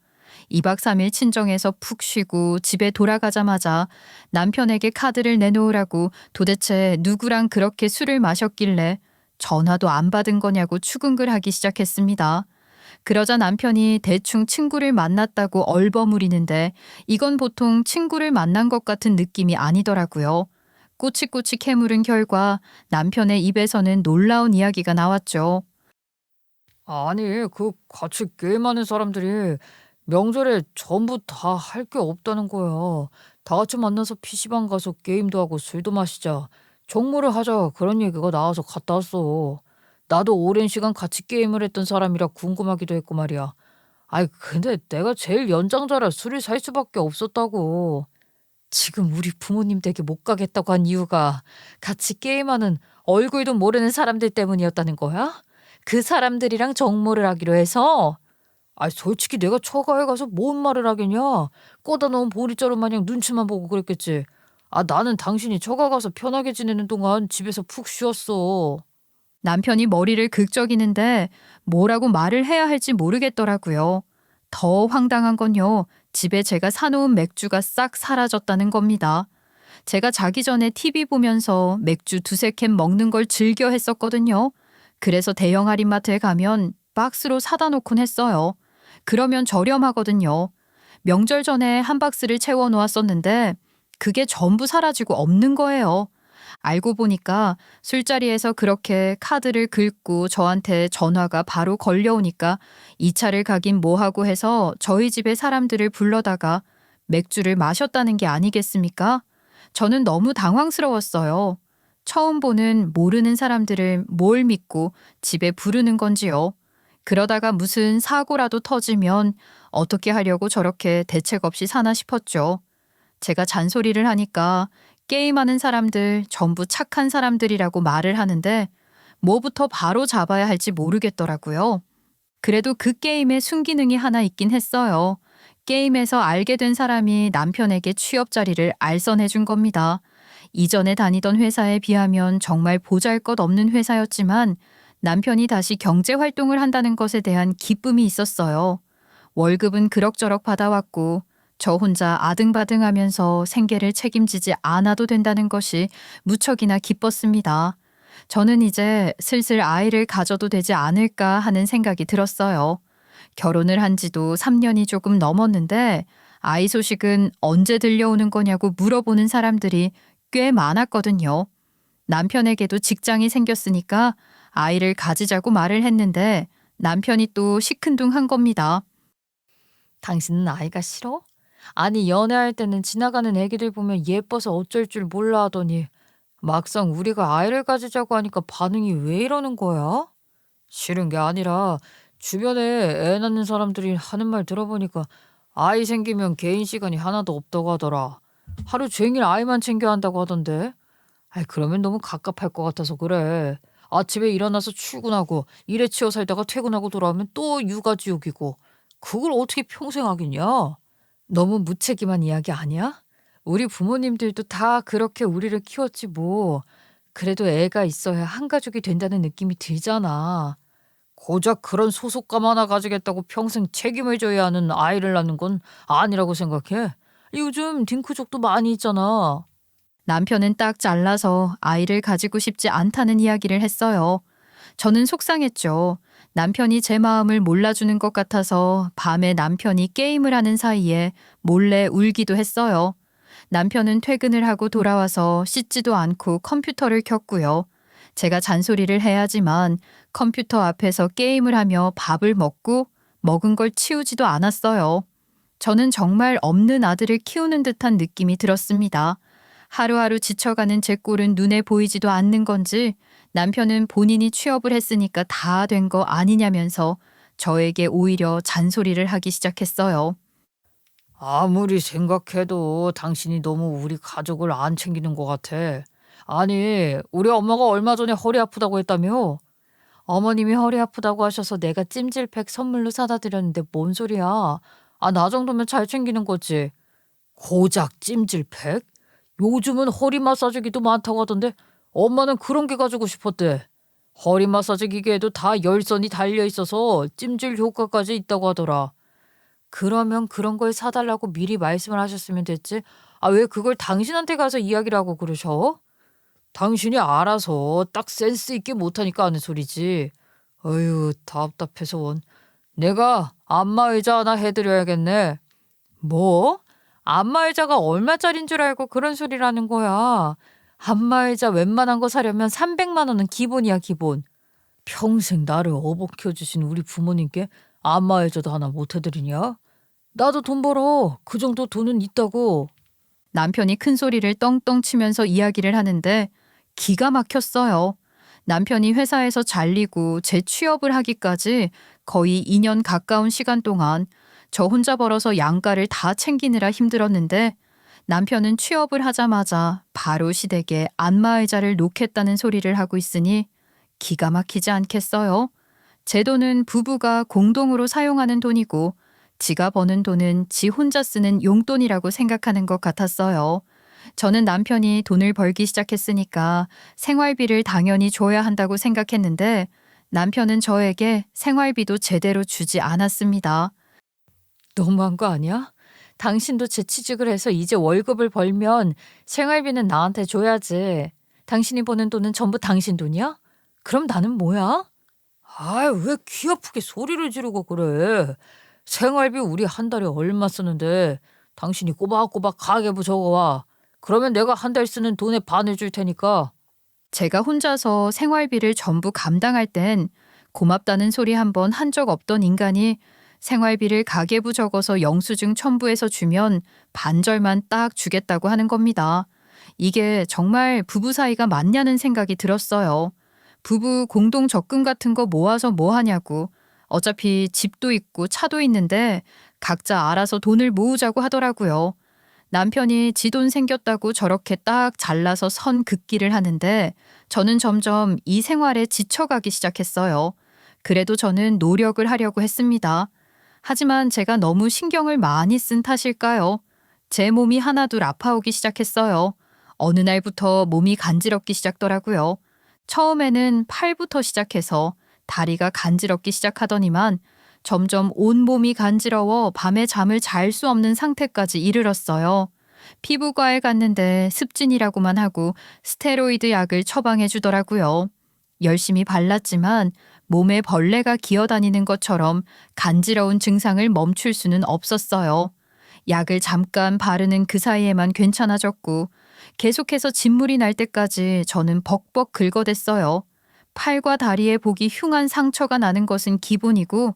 2박 3일 친정에서 푹 쉬고 집에 돌아가자마자 남편에게 카드를 내놓으라고 도대체 누구랑 그렇게 술을 마셨길래 전화도 안 받은 거냐고 추궁을 하기 시작했습니다. 그러자 남편이 대충 친구를 만났다고 얼버무리는데 이건 보통 친구를 만난 것 같은 느낌이 아니더라고요. 꼬치꼬치 캐물은 결과 남편의 입에서는 놀라운 이야기가 나왔죠. 아니, 그 같이 게임하는 사람들이 명절에 전부 다 할 게 없다는 거야. 다 같이 만나서 PC방 가서 게임도 하고 술도 마시자. 정모를 하자. 그런 얘기가 나와서 갔다 왔어. 나도 오랜 시간 같이 게임을 했던 사람이라 궁금하기도 했고 말이야. 아이, 근데 내가 제일 연장자라 술을 살 수밖에 없었다고. 지금 우리 부모님 댁에 못 가겠다고 한 이유가 같이 게임하는 얼굴도 모르는 사람들 때문이었다는 거야? 그 사람들이랑 정모를 하기로 해서? 아, 솔직히 내가 처가에 가서 뭔 말을 하겠냐? 꺼다 놓은 보리자루 마냥 눈치만 보고 그랬겠지. 아, 나는 당신이 처가 가서 편하게 지내는 동안 집에서 푹 쉬었어. 남편이 머리를 극적이는데 뭐라고 말을 해야 할지 모르겠더라고요. 더 황당한 건요. 집에 제가 사놓은 맥주가 싹 사라졌다는 겁니다. 제가 자기 전에 TV 보면서 맥주 두세 캔 먹는 걸 즐겨 했었거든요. 그래서 대형 할인마트에 가면 박스로 사다 놓곤 했어요. 그러면 저렴하거든요. 명절 전에 한 박스를 채워 놓았었는데 그게 전부 사라지고 없는 거예요. 알고 보니까 술자리에서 그렇게 카드를 긁고 저한테 전화가 바로 걸려오니까 이 차를 가긴 뭐하고 해서 저희 집에 사람들을 불러다가 맥주를 마셨다는 게 아니겠습니까? 저는 너무 당황스러웠어요. 처음 보는 모르는 사람들을 뭘 믿고 집에 부르는 건지요. 그러다가 무슨 사고라도 터지면 어떻게 하려고 저렇게 대책 없이 사나 싶었죠. 제가 잔소리를 하니까 게임하는 사람들 전부 착한 사람들이라고 말을 하는데 뭐부터 바로 잡아야 할지 모르겠더라고요. 그래도 그 게임에 순기능이 하나 있긴 했어요. 게임에서 알게 된 사람이 남편에게 취업 자리를 알선해 준 겁니다. 이전에 다니던 회사에 비하면 정말 보잘것없는 회사였지만 남편이 다시 경제 활동을 한다는 것에 대한 기쁨이 있었어요. 월급은 그럭저럭 받아왔고 저 혼자 아등바등하면서 생계를 책임지지 않아도 된다는 것이 무척이나 기뻤습니다. 저는 이제 슬슬 아이를 가져도 되지 않을까 하는 생각이 들었어요. 결혼을 한 지도 3년이 조금 넘었는데 아이 소식은 언제 들려오는 거냐고 물어보는 사람들이 꽤 많았거든요. 남편에게도 직장이 생겼으니까 아이를 가지자고 말을 했는데 남편이 또 시큰둥한 겁니다. 당신은 아이가 싫어? 아니 연애할 때는 지나가는 애기들 보면 예뻐서 어쩔 줄 몰라 하더니 막상 우리가 아이를 가지자고 하니까 반응이 왜 이러는 거야? 싫은 게 아니라 주변에 애 낳는 사람들이 하는 말 들어보니까 아이 생기면 개인 시간이 하나도 없다고 하더라. 하루 종일 아이만 챙겨야 한다고 하던데. 아이 그러면 너무 갑갑할 것 같아서 그래. 아침에 일어나서 출근하고 일에 치여 살다가 퇴근하고 돌아오면 또 육아지옥이고 그걸 어떻게 평생 하겠냐? 너무 무책임한 이야기 아니야? 우리 부모님들도 다 그렇게 우리를 키웠지 뭐. 그래도 애가 있어야 한 가족이 된다는 느낌이 들잖아. 고작 그런 소속감 하나 가지겠다고 평생 책임을 져야 하는 아이를 낳는 건 아니라고 생각해. 요즘 딩크족도 많이 있잖아. 남편은 딱 잘라서 아이를 가지고 싶지 않다는 이야기를 했어요. 저는 속상했죠. 남편이 제 마음을 몰라주는 것 같아서 밤에 남편이 게임을 하는 사이에 몰래 울기도 했어요. 남편은 퇴근을 하고 돌아와서 씻지도 않고 컴퓨터를 켰고요. 제가 잔소리를 해야지만 컴퓨터 앞에서 게임을 하며 밥을 먹고 먹은 걸 치우지도 않았어요. 저는 정말 없는 아들을 키우는 듯한 느낌이 들었습니다. 하루하루 지쳐가는 제 꼴은 눈에 보이지도 않는 건지 남편은 본인이 취업을 했으니까 다 된 거 아니냐면서 저에게 오히려 잔소리를 하기 시작했어요. 아무리 생각해도 당신이 너무 우리 가족을 안 챙기는 것 같아. 아니, 우리 엄마가 얼마 전에 허리 아프다고 했다며? 어머님이 허리 아프다고 하셔서 내가 찜질팩 선물로 사다 드렸는데 뭔 소리야. 아, 나 정도면 잘 챙기는 거지. 고작 찜질팩? 요즘은 허리 마사지기도 많다고 하던데 엄마는 그런 게 가지고 싶었대. 허리 마사지 기계에도 다 열선이 달려 있어서 찜질 효과까지 있다고 하더라. 그러면 그런 걸 사달라고 미리 말씀을 하셨으면 됐지. 아, 왜 그걸 당신한테 가서 이야기를 하고 그러셔? 당신이 알아서 딱 센스 있게 못하니까 하는 소리지. 어휴, 답답해서 원. 내가 안마의자 하나 해드려야겠네. 뭐? 안마의자가 얼마짜린 줄 알고 그런 소리를 하는 거야. 안마의자 웬만한 거 사려면 300만 원은 기본이야, 기본. 평생 나를 어복해주신 우리 부모님께 안마의자도 하나 못 해드리냐? 나도 돈 벌어. 그 정도 돈은 있다고. 남편이 큰 소리를 떵떵 치면서 이야기를 하는데 기가 막혔어요. 남편이 회사에서 잘리고 재취업을 하기까지 거의 2년 가까운 시간 동안 저 혼자 벌어서 양가를 다 챙기느라 힘들었는데 남편은 취업을 하자마자 바로 시댁에 안마의자를 놓겠다는 소리를 하고 있으니 기가 막히지 않겠어요? 제 돈은 부부가 공동으로 사용하는 돈이고 지가 버는 돈은 지 혼자 쓰는 용돈이라고 생각하는 것 같았어요. 저는 남편이 돈을 벌기 시작했으니까 생활비를 당연히 줘야 한다고 생각했는데 남편은 저에게 생활비도 제대로 주지 않았습니다. 너무한 거 아니야? 당신도 재취직을 해서 이제 월급을 벌면 생활비는 나한테 줘야지. 당신이 버는 돈은 전부 당신 돈이야? 그럼 나는 뭐야? 아이, 왜 귀 아프게 소리를 지르고 그래. 생활비 우리 한 달에 얼마 쓰는데 당신이 꼬박꼬박 가계부 적어와. 그러면 내가 한 달 쓰는 돈의 반을 줄 테니까. 제가 혼자서 생활비를 전부 감당할 땐 고맙다는 소리 한 번 한 적 없던 인간이 생활비를 가계부 적어서 영수증 첨부해서 주면 반절만 딱 주겠다고 하는 겁니다. 이게 정말 부부 사이가 맞냐는 생각이 들었어요. 부부 공동 적금 같은 거 모아서 뭐 하냐고. 어차피 집도 있고 차도 있는데 각자 알아서 돈을 모으자고 하더라고요. 남편이 지 돈 생겼다고 저렇게 딱 잘라서 선 긋기를 하는데 저는 점점 이 생활에 지쳐가기 시작했어요. 그래도 저는 노력을 하려고 했습니다. 하지만 제가 너무 신경을 많이 쓴 탓일까요? 제 몸이 하나둘 아파오기 시작했어요. 어느 날부터 몸이 간지럽기 시작더라고요. 처음에는 팔부터 시작해서 다리가 간지럽기 시작하더니만 점점 온몸이 간지러워 밤에 잠을 잘 수 없는 상태까지 이르렀어요. 피부과에 갔는데 습진이라고만 하고 스테로이드 약을 처방해 주더라고요. 열심히 발랐지만 몸에 벌레가 기어다니는 것처럼 간지러운 증상을 멈출 수는 없었어요. 약을 잠깐 바르는 그 사이에만 괜찮아졌고 계속해서 진물이 날 때까지 저는 벅벅 긁어댔어요. 팔과 다리에 보기 흉한 상처가 나는 것은 기본이고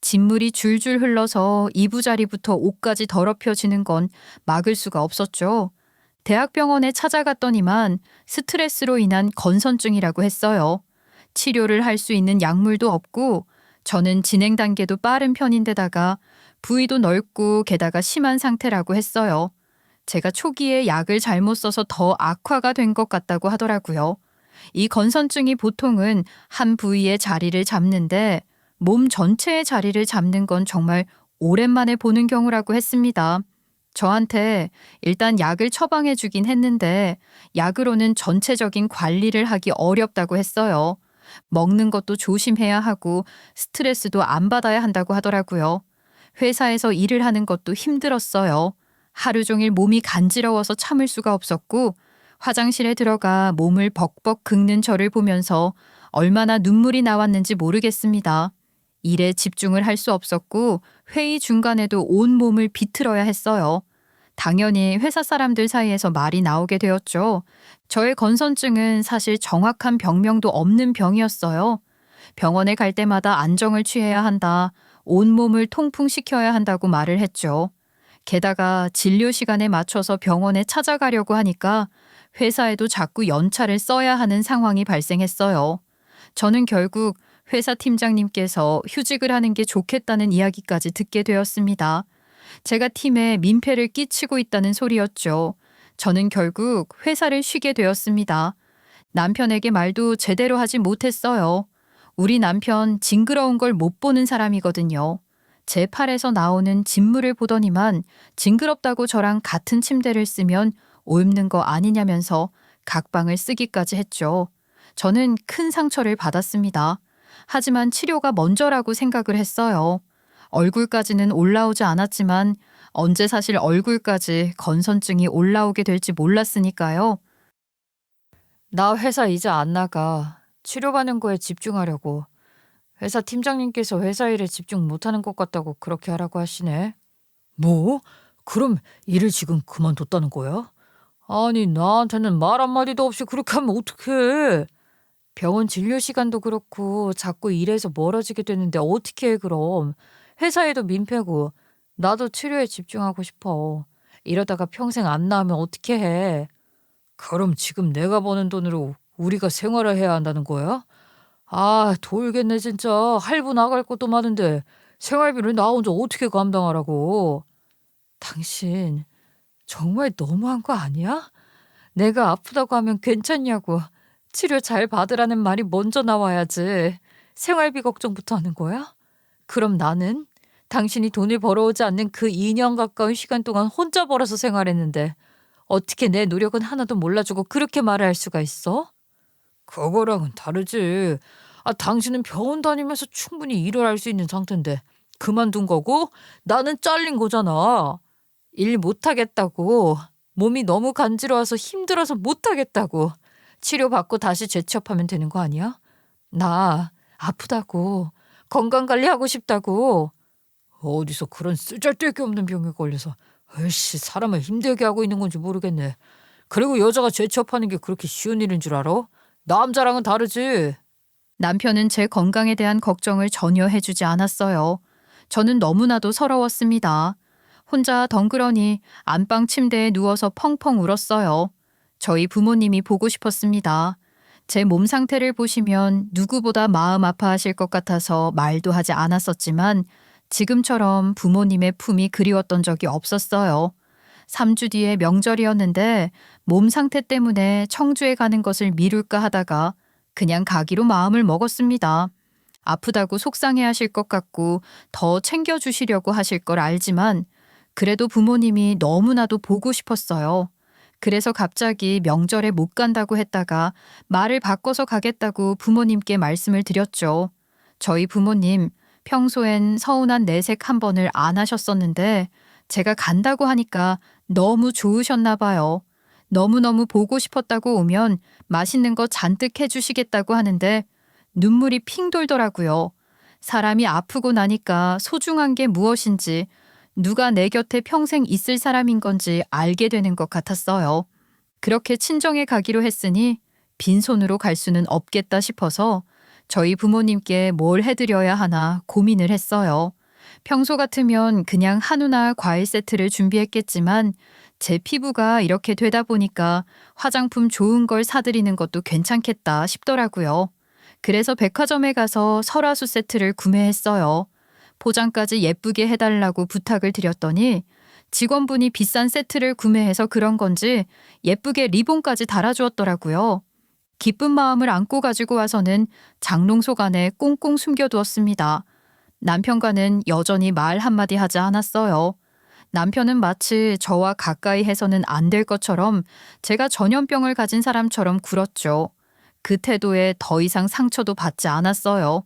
진물이 줄줄 흘러서 이부자리부터 옷까지 더럽혀지는 건 막을 수가 없었죠. 대학병원에 찾아갔더니만 스트레스로 인한 건선증이라고 했어요. 치료를 할 수 있는 약물도 없고 저는 진행 단계도 빠른 편인데다가 부위도 넓고 게다가 심한 상태라고 했어요. 제가 초기에 약을 잘못 써서 더 악화가 된 것 같다고 하더라고요. 이 건선증이 보통은 한 부위의 자리를 잡는데 몸 전체의 자리를 잡는 건 정말 오랜만에 보는 경우라고 했습니다. 저한테 일단 약을 처방해 주긴 했는데 약으로는 전체적인 관리를 하기 어렵다고 했어요. 먹는 것도 조심해야 하고 스트레스도 안 받아야 한다고 하더라고요. 회사에서 일을 하는 것도 힘들었어요. 하루 종일 몸이 간지러워서 참을 수가 없었고 화장실에 들어가 몸을 벅벅 긁는 저를 보면서 얼마나 눈물이 나왔는지 모르겠습니다. 일에 집중을 할 수 없었고 회의 중간에도 온 몸을 비틀어야 했어요. 당연히 회사 사람들 사이에서 말이 나오게 되었죠. 저의 건선증은 사실 정확한 병명도 없는 병이었어요. 병원에 갈 때마다 안정을 취해야 한다. 온몸을 통풍시켜야 한다고 말을 했죠. 게다가 진료 시간에 맞춰서 병원에 찾아가려고 하니까 회사에도 자꾸 연차를 써야 하는 상황이 발생했어요. 저는 결국 회사 팀장님께서 휴직을 하는 게 좋겠다는 이야기까지 듣게 되었습니다. 제가 팀에 민폐를 끼치고 있다는 소리였죠. 저는 결국 회사를 쉬게 되었습니다. 남편에게 말도 제대로 하지 못했어요. 우리 남편 징그러운 걸 못 보는 사람이거든요. 제 팔에서 나오는 진물을 보더니만 징그럽다고 저랑 같은 침대를 쓰면 옮는 거 아니냐면서 각방을 쓰기까지 했죠. 저는 큰 상처를 받았습니다. 하지만 치료가 먼저라고 생각을 했어요. 얼굴까지는 올라오지 않았지만 언제 사실 얼굴까지 건선증이 올라오게 될지 몰랐으니까요. 나 회사 이제 안 나가. 치료받는 거에 집중하려고. 회사 팀장님께서 회사 일에 집중 못하는 것 같다고 그렇게 하라고 하시네. 뭐? 그럼 일을 지금 그만뒀다는 거야? 아니, 나한테는 말 한마디도 없이 그렇게 하면 어떡해. 병원 진료 시간도 그렇고 자꾸 일에서 멀어지게 되는데 어떻게 해 그럼. 회사에도 민폐고 나도 치료에 집중하고 싶어. 이러다가 평생 안 나으면 어떻게 해. 그럼 지금 내가 버는 돈으로 우리가 생활을 해야 한다는 거야? 아, 돌겠네 진짜. 할부 나갈 것도 많은데 생활비를 나 혼자 어떻게 감당하라고. 당신 정말 너무한 거 아니야? 내가 아프다고 하면 괜찮냐고. 치료 잘 받으라는 말이 먼저 나와야지. 생활비 걱정부터 하는 거야? 그럼 나는 당신이 돈을 벌어오지 않는 그 2년 가까운 시간 동안 혼자 벌어서 생활했는데 어떻게 내 노력은 하나도 몰라주고 그렇게 말을 할 수가 있어? 그거랑은 다르지. 아, 당신은 병원 다니면서 충분히 일을 할 수 있는 상태인데 그만둔 거고 나는 잘린 거잖아. 일 못하겠다고. 몸이 너무 간지러워서 힘들어서 못하겠다고. 치료받고 다시 재취업하면 되는 거 아니야? 나 아프다고. 건강관리하고 싶다고. 어디서 그런 쓰잘데기 없는 병에 걸려서 으이씨 사람을 힘들게 하고 있는 건지 모르겠네. 그리고 여자가 재취업하는 게 그렇게 쉬운 일인 줄 알아? 남자랑은 다르지. 남편은 제 건강에 대한 걱정을 전혀 해주지 않았어요. 저는 너무나도 서러웠습니다. 혼자 덩그러니 안방 침대에 누워서 펑펑 울었어요. 저희 부모님이 보고 싶었습니다. 제 몸 상태를 보시면 누구보다 마음 아파하실 것 같아서 말도 하지 않았었지만 지금처럼 부모님의 품이 그리웠던 적이 없었어요. 3주 뒤에 명절이었는데 몸 상태 때문에 청주에 가는 것을 미룰까 하다가 그냥 가기로 마음을 먹었습니다. 아프다고 속상해 하실 것 같고 더 챙겨주시려고 하실 걸 알지만 그래도 부모님이 너무나도 보고 싶었어요. 그래서 갑자기 명절에 못 간다고 했다가 말을 바꿔서 가겠다고 부모님께 말씀을 드렸죠. 저희 부모님 평소엔 서운한 내색 한 번을 안 하셨었는데 제가 간다고 하니까 너무 좋으셨나 봐요. 너무너무 보고 싶었다고 오면 맛있는 거 잔뜩 해주시겠다고 하는데 눈물이 핑 돌더라고요. 사람이 아프고 나니까 소중한 게 무엇인지 누가 내 곁에 평생 있을 사람인 건지 알게 되는 것 같았어요. 그렇게 친정에 가기로 했으니 빈손으로 갈 수는 없겠다 싶어서 저희 부모님께 뭘 해드려야 하나 고민을 했어요. 평소 같으면 그냥 한우나 과일 세트를 준비했겠지만 제 피부가 이렇게 되다 보니까 화장품 좋은 걸 사드리는 것도 괜찮겠다 싶더라고요. 그래서 백화점에 가서 설화수 세트를 구매했어요. 포장까지 예쁘게 해달라고 부탁을 드렸더니 직원분이 비싼 세트를 구매해서 그런 건지 예쁘게 리본까지 달아주었더라고요. 기쁜 마음을 안고 가지고 와서는 장롱속 안에 꽁꽁 숨겨두었습니다. 남편과는 여전히 말 한마디 하지 않았어요. 남편은 마치 저와 가까이 해서는 안 될 것처럼 제가 전염병을 가진 사람처럼 굴었죠. 그 태도에 더 이상 상처도 받지 않았어요.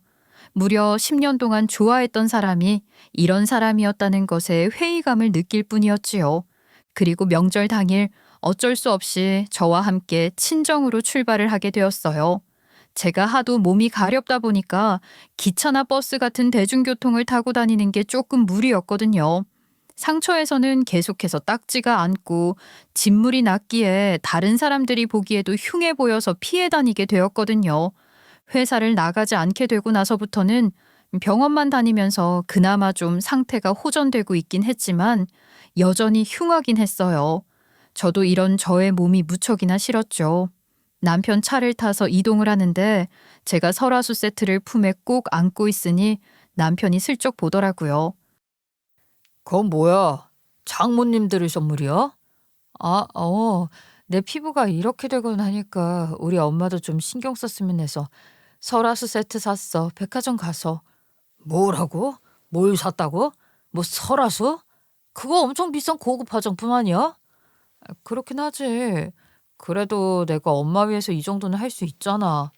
무려 10년 동안 좋아했던 사람이 이런 사람이었다는 것에 회의감을 느낄 뿐이었지요. 그리고 명절 당일 어쩔 수 없이 저와 함께 친정으로 출발을 하게 되었어요. 제가 하도 몸이 가렵다 보니까 기차나 버스 같은 대중교통을 타고 다니는 게 조금 무리였거든요. 상처에서는 계속해서 딱지가 않고 진물이 났기에 다른 사람들이 보기에도 흉해 보여서 피해 다니게 되었거든요. 회사를 나가지 않게 되고 나서부터는 병원만 다니면서 그나마 좀 상태가 호전되고 있긴 했지만 여전히 흉하긴 했어요. 저도 이런 저의 몸이 무척이나 싫었죠. 남편 차를 타서 이동을 하는데 제가 설화수 세트를 품에 꼭 안고 있으니 남편이 슬쩍 보더라고요. 그건 뭐야? 장모님 들을 선물이야? 내 피부가 이렇게 되고 나니까 우리 엄마도 좀 신경 썼으면 해서 설화수 세트 샀어. 백화점 가서. 뭐라고? 뭘 샀다고? 뭐 설화수? 그거 엄청 비싼 고급 화장품 아니야? 그렇긴 하지. 그래도 내가 엄마 위해서 이 정도는 할 수 있잖아.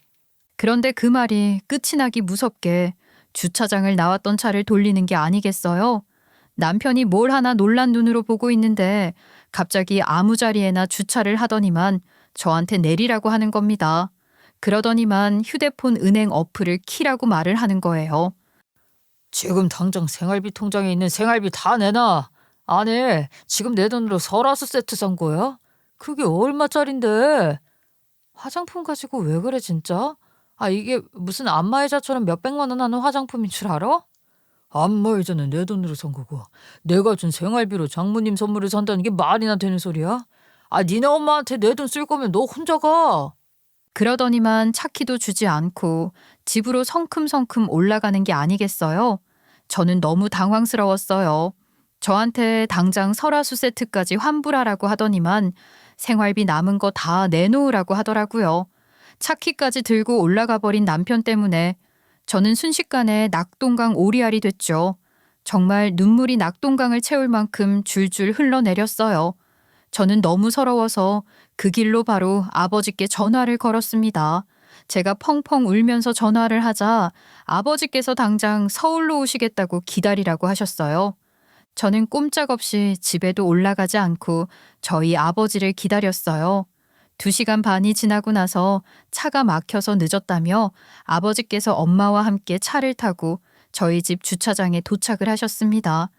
그런데 그 말이 끝이 나기 무섭게 주차장을 나왔던 차를 돌리는 게 아니겠어요? 남편이 뭘 하나 놀란 눈으로 보고 있는데 갑자기 아무 자리에나 주차를 하더니만 저한테 내리라고 하는 겁니다. 그러더니만 휴대폰 은행 어플을 키라고 말을 하는 거예요. 지금 당장 생활비 통장에 있는 생활비 다 내놔. 아니, 지금 내 돈으로 설화수 세트 산 거야? 그게 얼마짜린데? 화장품 가지고 왜 그래 진짜? 이게 무슨 안마의자처럼 몇백만 원 하는 화장품인 줄 알아? 안마의자는 내 돈으로 산 거고 내가 준 생활비로 장모님 선물을 산다는 게 말이나 되는 소리야? 니네 엄마한테 내 돈 쓸 거면 너 혼자 가. 그러더니만 차키도 주지 않고 집으로 성큼성큼 올라가는 게 아니겠어요? 저는 너무 당황스러웠어요. 저한테 당장 설화수 세트까지 환불하라고 하더니만 생활비 남은 거 다 내놓으라고 하더라고요. 차키까지 들고 올라가 버린 남편 때문에 저는 순식간에 낙동강 오리알이 됐죠. 정말 눈물이 낙동강을 채울 만큼 줄줄 흘러내렸어요. 저는 너무 서러워서 그 길로 바로 아버지께 전화를 걸었습니다. 제가 펑펑 울면서 전화를 하자 아버지께서 당장 서울로 오시겠다고 기다리라고 하셨어요. 저는 꼼짝없이 집에도 올라가지 않고 저희 아버지를 기다렸어요. 2시간 반이 지나고 나서 차가 막혀서 늦었다며 아버지께서 엄마와 함께 차를 타고 저희 집 주차장에 도착을 하셨습니다.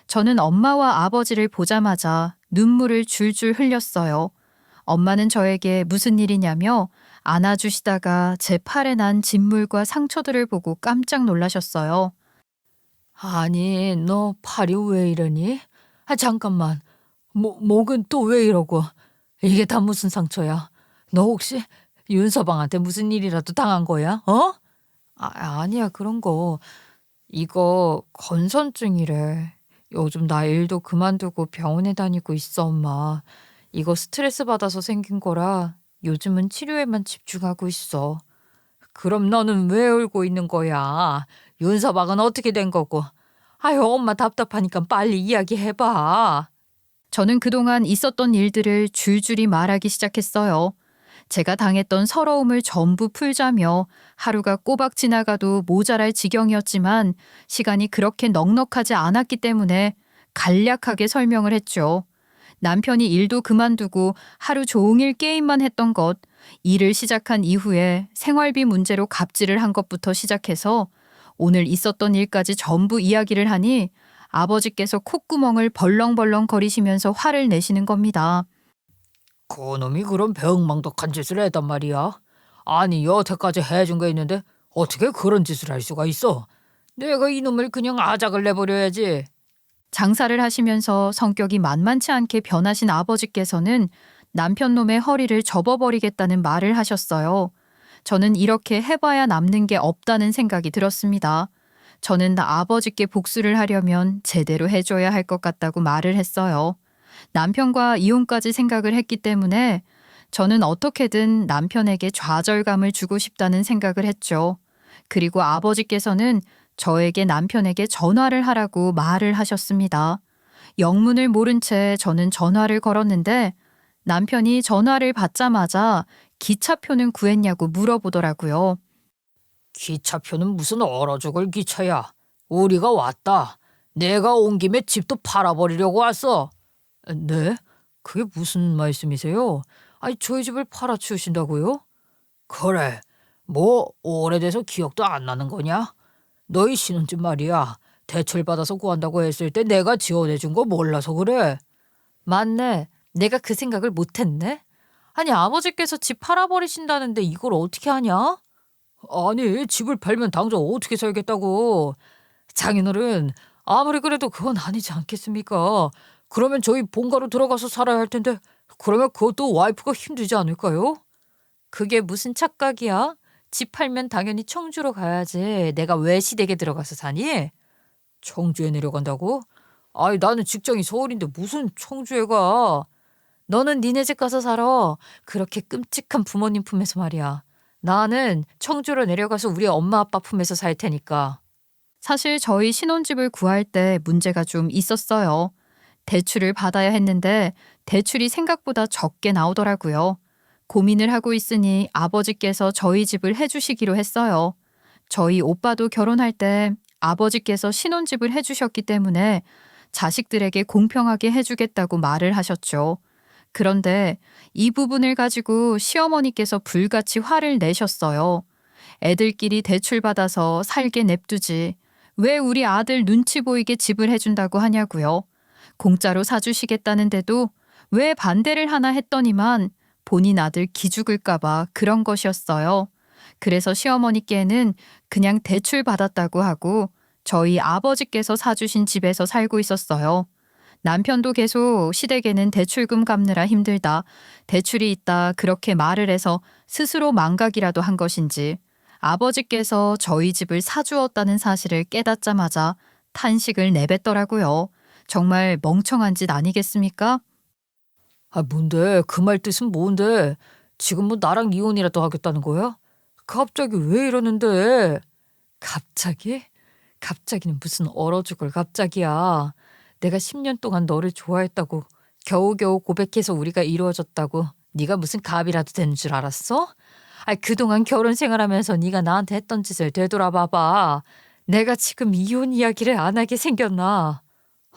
저는 엄마와 아버지를 보자마자 눈물을 줄줄 흘렸어요. 엄마는 저에게 무슨 일이냐며 안아주시다가 제 팔에 난 진물과 상처들을 보고 깜짝 놀라셨어요. 아니, 너 팔이 왜 이러니? 잠깐만. 목은 또 왜 이러고? 이게 다 무슨 상처야? 너 혹시 윤서방한테 무슨 일이라도 당한 거야? 어? 아니야, 그런 거. 이거 건선증이래. 요즘 나 일도 그만두고 병원에 다니고 있어, 엄마. 이거 스트레스 받아서 생긴 거라 요즘은 치료에만 집중하고 있어. 그럼 너는 왜 울고 있는 거야? 윤서방은 어떻게 된 거고? 엄마 답답하니까 빨리 이야기해봐. 저는 그동안 있었던 일들을 줄줄이 말하기 시작했어요. 제가 당했던 서러움을 전부 풀자며 하루가 꼬박 지나가도 모자랄 지경이었지만 시간이 그렇게 넉넉하지 않았기 때문에 간략하게 설명을 했죠. 남편이 일도 그만두고 하루 종일 게임만 했던 것, 일을 시작한 이후에 생활비 문제로 갑질을 한 것부터 시작해서 오늘 있었던 일까지 전부 이야기를 하니 아버지께서 콧구멍을 벌렁벌렁 거리시면서 화를 내시는 겁니다. 그놈이 그런 병망덕한 짓을 했단 말이야. 아니 여태까지 해준 게 있는데 어떻게 그런 짓을 할 수가 있어? 내가 이놈을 그냥 아작을 내버려야지. 장사를 하시면서 성격이 만만치 않게 변하신 아버지께서는 남편 놈의 허리를 접어버리겠다는 말을 하셨어요. 저는 이렇게 해봐야 남는 게 없다는 생각이 들었습니다. 저는 아버지께 복수를 하려면 제대로 해줘야 할 것 같다고 말을 했어요. 남편과 이혼까지 생각을 했기 때문에 저는 어떻게든 남편에게 좌절감을 주고 싶다는 생각을 했죠. 그리고 아버지께서는 저에게 남편에게 전화를 하라고 말을 하셨습니다. 영문을 모른 채 저는 전화를 걸었는데 남편이 전화를 받자마자 기차표는 구했냐고 물어보더라고요. 기차표는 무슨 얼어 죽을 기차야. 우리가 왔다. 내가 온 김에 집도 팔아버리려고 왔어. 네? 그게 무슨 말씀이세요? 아니 저희 집을 팔아치우신다고요? 그래. 뭐 오래돼서 기억도 안 나는 거냐? 너희 신혼집 말이야. 대출받아서 구한다고 했을 때 내가 지원해준 거 몰라서 그래. 맞네. 내가 그 생각을 못했네. 아니 아버지께서 집 팔아버리신다는데 이걸 어떻게 하냐? 아니 집을 팔면 당장 어떻게 살겠다고. 장인어른 아무리 그래도 그건 아니지 않겠습니까? 그러면 저희 본가로 들어가서 살아야 할 텐데 그러면 그것도 와이프가 힘들지 않을까요? 그게 무슨 착각이야? 집 팔면 당연히 청주로 가야지. 내가 왜 시댁에 들어가서 사니? 청주에 내려간다고? 아니 나는 직장이 서울인데 무슨 청주에 가. 너는 니네 집 가서 살아. 그렇게 끔찍한 부모님 품에서 말이야. 나는 청주로 내려가서 우리 엄마 아빠 품에서 살 테니까. 사실 저희 신혼집을 구할 때 문제가 좀 있었어요. 대출을 받아야 했는데 대출이 생각보다 적게 나오더라고요. 고민을 하고 있으니 아버지께서 저희 집을 해주시기로 했어요. 저희 오빠도 결혼할 때 아버지께서 신혼집을 해주셨기 때문에 자식들에게 공평하게 해주겠다고 말을 하셨죠. 그런데 이 부분을 가지고 시어머니께서 불같이 화를 내셨어요. 애들끼리 대출받아서 살게 냅두지. 왜 우리 아들 눈치 보이게 집을 해준다고 하냐고요. 공짜로 사주시겠다는데도 왜 반대를 하나 했더니만 본인 아들 기죽을까봐 그런 것이었어요. 그래서 시어머니께는 그냥 대출 받았다고 하고 저희 아버지께서 사주신 집에서 살고 있었어요. 남편도 계속 시댁에는 대출금 갚느라 힘들다. 대출이 있다 그렇게 말을 해서 스스로 망각이라도 한 것인지 아버지께서 저희 집을 사주었다는 사실을 깨닫자마자 탄식을 내뱉더라고요. 정말 멍청한 짓 아니겠습니까? 아 뭔데 그 말 뜻은 뭔데? 지금 뭐 나랑 이혼이라도 하겠다는 거야? 갑자기 왜 이러는데? 갑자기? 갑자기는 무슨 얼어 죽을 갑자기야. 내가 10년 동안 너를 좋아했다고 겨우겨우 고백해서 우리가 이루어졌다고 네가 무슨 갑이라도 되는 줄 알았어? 아니 그동안 결혼 생활하면서 네가 나한테 했던 짓을 되돌아봐봐. 내가 지금 이혼 이야기를 안 하게 생겼나?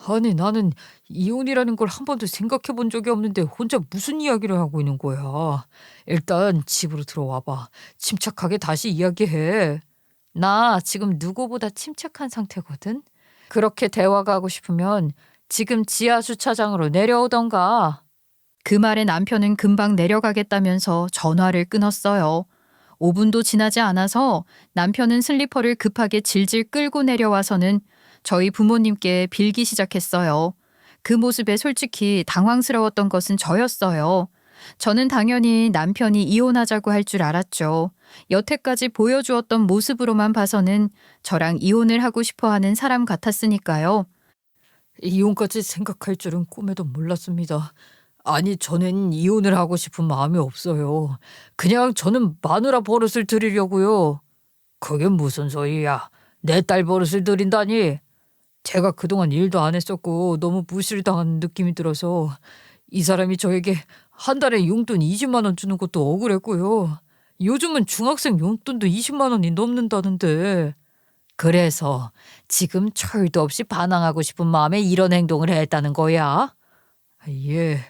아니 나는 이혼이라는 걸 한 번도 생각해 본 적이 없는데 혼자 무슨 이야기를 하고 있는 거야. 일단 집으로 들어와봐. 침착하게 다시 이야기해. 나 지금 누구보다 침착한 상태거든. 그렇게 대화가 하고 싶으면 지금 지하 주차장으로 내려오던가. 그 말에 남편은 금방 내려가겠다면서 전화를 끊었어요. 5분도 지나지 않아서 남편은 슬리퍼를 급하게 질질 끌고 내려와서는 저희 부모님께 빌기 시작했어요. 그 모습에 솔직히 당황스러웠던 것은 저였어요. 저는 당연히 남편이 이혼하자고 할 줄 알았죠. 여태까지 보여주었던 모습으로만 봐서는 저랑 이혼을 하고 싶어 하는 사람 같았으니까요. 이혼까지 생각할 줄은 꿈에도 몰랐습니다. 아니 저는 이혼을 하고 싶은 마음이 없어요. 그냥 저는 마누라 버릇을 들이려고요. 그게 무슨 소리야. 내 딸 버릇을 들인다니. 제가 그동안 일도 안 했었고 너무 무시를 당하는 느낌이 들어서 이 사람이 저에게 한 달에 용돈 20만 원 주는 것도 억울했고요. 요즘은 중학생 용돈도 20만 원이 넘는다는데. 그래서 지금 철도 없이 반항하고 싶은 마음에 이런 행동을 했다는 거야? 예,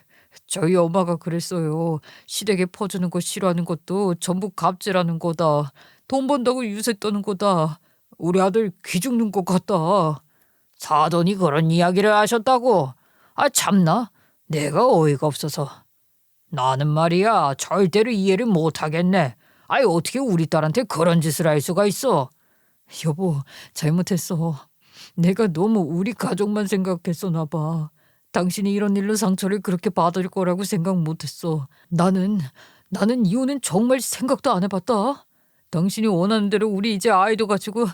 저희 엄마가 그랬어요. 시댁에 퍼주는 거 싫어하는 것도 전부 갑질하는 거다. 돈 번다고 유세 떠는 거다. 우리 아들 귀 죽는 것 같다. 사돈이 그런 이야기를 하셨다고? 아 참나, 내가 어이가 없어서. 나는 말이야 절대로 이해를 못하겠네. 아이 어떻게 우리 딸한테 그런 짓을 할 수가 있어? 여보, 잘못했어. 내가 너무 우리 가족만 생각했었나 봐. 당신이 이런 일로 상처를 그렇게 받을 거라고 생각 못했어. 나는 이혼은 정말 생각도 안 해봤다. 당신이 원하는 대로 우리 이제 아이도 가지고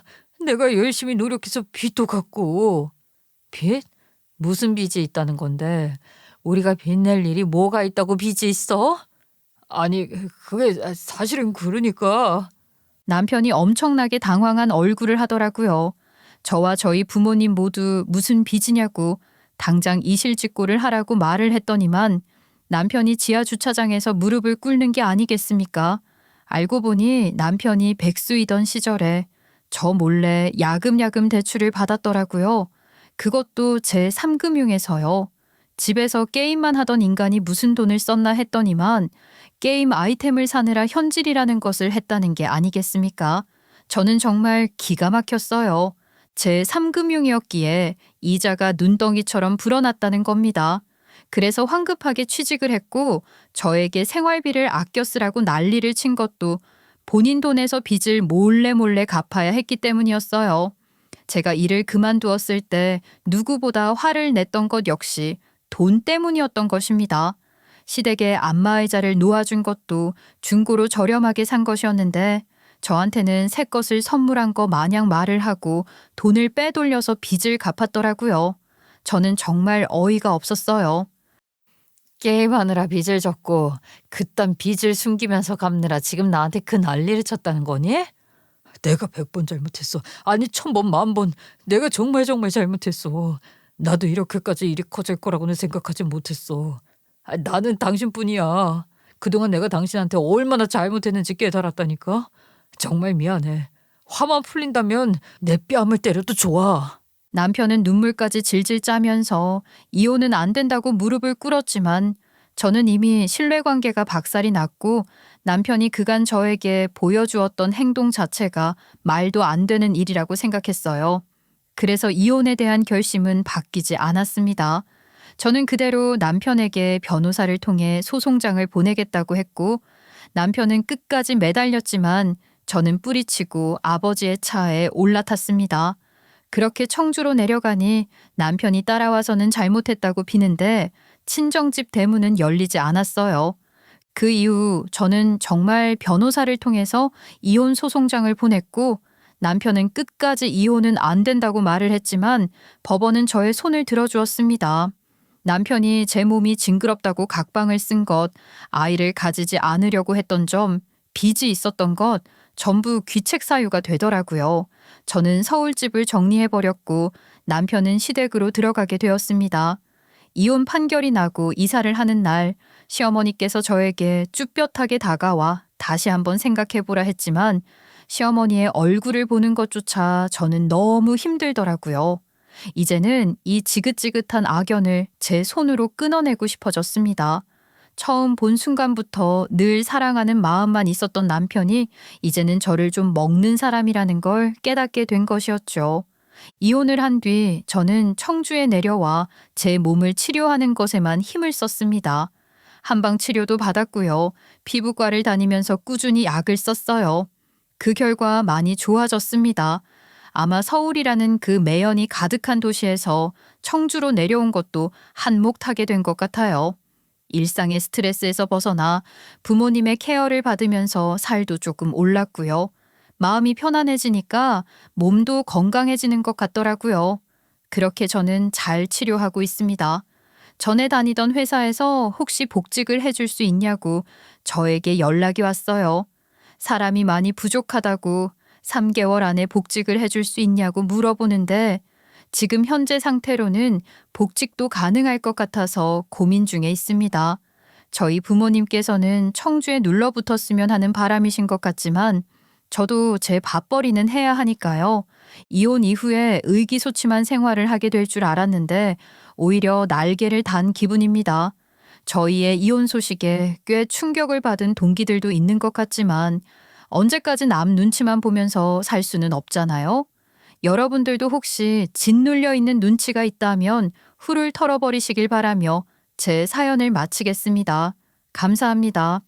내가 열심히 노력해서 빚도 갚고. 빚? 무슨 빚이 있다는 건데? 우리가 빚낼 일이 뭐가 있다고 빚이 있어? 아니 그게 사실은 그러니까. 남편이 엄청나게 당황한 얼굴을 하더라고요. 저와 저희 부모님 모두 무슨 빚이냐고 당장 이실직고를 하라고 말을 했더니만 남편이 지하 주차장에서 무릎을 꿇는 게 아니겠습니까? 알고 보니 남편이 백수이던 시절에 저 몰래 야금야금 대출을 받았더라고요. 그것도 제 3금융에서요. 집에서 게임만 하던 인간이 무슨 돈을 썼나 했더니만 게임 아이템을 사느라 현질이라는 것을 했다는 게 아니겠습니까? 저는 정말 기가 막혔어요. 제 3금융이었기에 이자가 눈덩이처럼 불어났다는 겁니다. 그래서 황급하게 취직을 했고 저에게 생활비를 아껴 쓰라고 난리를 친 것도 본인 돈에서 빚을 몰래 갚아야 했기 때문이었어요. 제가 일을 그만두었을 때 누구보다 화를 냈던 것 역시 돈 때문이었던 것입니다. 시댁에 안마의자를 놓아준 것도 중고로 저렴하게 산 것이었는데 저한테는 새 것을 선물한 거 마냥 말을 하고 돈을 빼돌려서 빚을 갚았더라고요. 저는 정말 어이가 없었어요. 게임하느라 빚을 졌고 그딴 빚을 숨기면서 갚느라 지금 나한테 그 난리를 쳤다는 거니? 내가 100번 잘못했어. 아니 1000번, 10,000번. 내가 정말 잘못했어. 나도 이렇게까지 일이 커질 거라고는 생각하지 못했어. 나는 당신뿐이야. 그동안 내가 당신한테 얼마나 잘못했는지 깨달았다니까. 정말 미안해. 화만 풀린다면 내 뺨을 때려도 좋아. 남편은 눈물까지 질질 짜면서 이혼은 안 된다고 무릎을 꿇었지만 저는 이미 신뢰관계가 박살이 났고 남편이 그간 저에게 보여주었던 행동 자체가 말도 안 되는 일이라고 생각했어요. 그래서 이혼에 대한 결심은 바뀌지 않았습니다. 저는 그대로 남편에게 변호사를 통해 소송장을 보내겠다고 했고 남편은 끝까지 매달렸지만 저는 뿌리치고 아버지의 차에 올라탔습니다. 그렇게 청주로 내려가니 남편이 따라와서는 잘못했다고 비는데 친정집 대문은 열리지 않았어요. 그 이후 저는 정말 변호사를 통해서 이혼 소송장을 보냈고 남편은 끝까지 이혼은 안 된다고 말을 했지만 법원은 저의 손을 들어주었습니다. 남편이 제 몸이 징그럽다고 각방을 쓴 것, 아이를 가지지 않으려고 했던 점, 빚이 있었던 것, 전부 귀책 사유가 되더라고요. 저는 서울집을 정리해버렸고 남편은 시댁으로 들어가게 되었습니다. 이혼 판결이 나고 이사를 하는 날 시어머니께서 저에게 쭈뼛하게 다가와 다시 한번 생각해보라 했지만 시어머니의 얼굴을 보는 것조차 저는 너무 힘들더라고요. 이제는 이 지긋지긋한 악연을 제 손으로 끊어내고 싶어졌습니다. 처음 본 순간부터 늘 사랑하는 마음만 있었던 남편이 이제는 저를 좀 먹는 사람이라는 걸 깨닫게 된 것이었죠. 이혼을 한 뒤 저는 청주에 내려와 제 몸을 치료하는 것에만 힘을 썼습니다. 한방 치료도 받았고요. 피부과를 다니면서 꾸준히 약을 썼어요. 그 결과 많이 좋아졌습니다. 아마 서울이라는 그 매연이 가득한 도시에서 청주로 내려온 것도 한몫하게 된 것 같아요. 일상의 스트레스에서 벗어나 부모님의 케어를 받으면서 살도 조금 올랐고요. 마음이 편안해지니까 몸도 건강해지는 것 같더라고요. 그렇게 저는 잘 치료하고 있습니다. 전에 다니던 회사에서 혹시 복직을 해줄 수 있냐고 저에게 연락이 왔어요. 사람이 많이 부족하다고 3개월 안에 복직을 해줄 수 있냐고 물어보는데 지금 현재 상태로는 복직도 가능할 것 같아서 고민 중에 있습니다. 저희 부모님께서는 청주에 눌러붙었으면 하는 바람이신 것 같지만 저도 제 밥벌이는 해야 하니까요. 이혼 이후에 의기소침한 생활을 하게 될 줄 알았는데 오히려 날개를 단 기분입니다. 저희의 이혼 소식에 꽤 충격을 받은 동기들도 있는 것 같지만 언제까지 남 눈치만 보면서 살 수는 없잖아요. 여러분들도 혹시 짓눌려 있는 눈치가 있다면 훌을 털어버리시길 바라며 제 사연을 마치겠습니다. 감사합니다.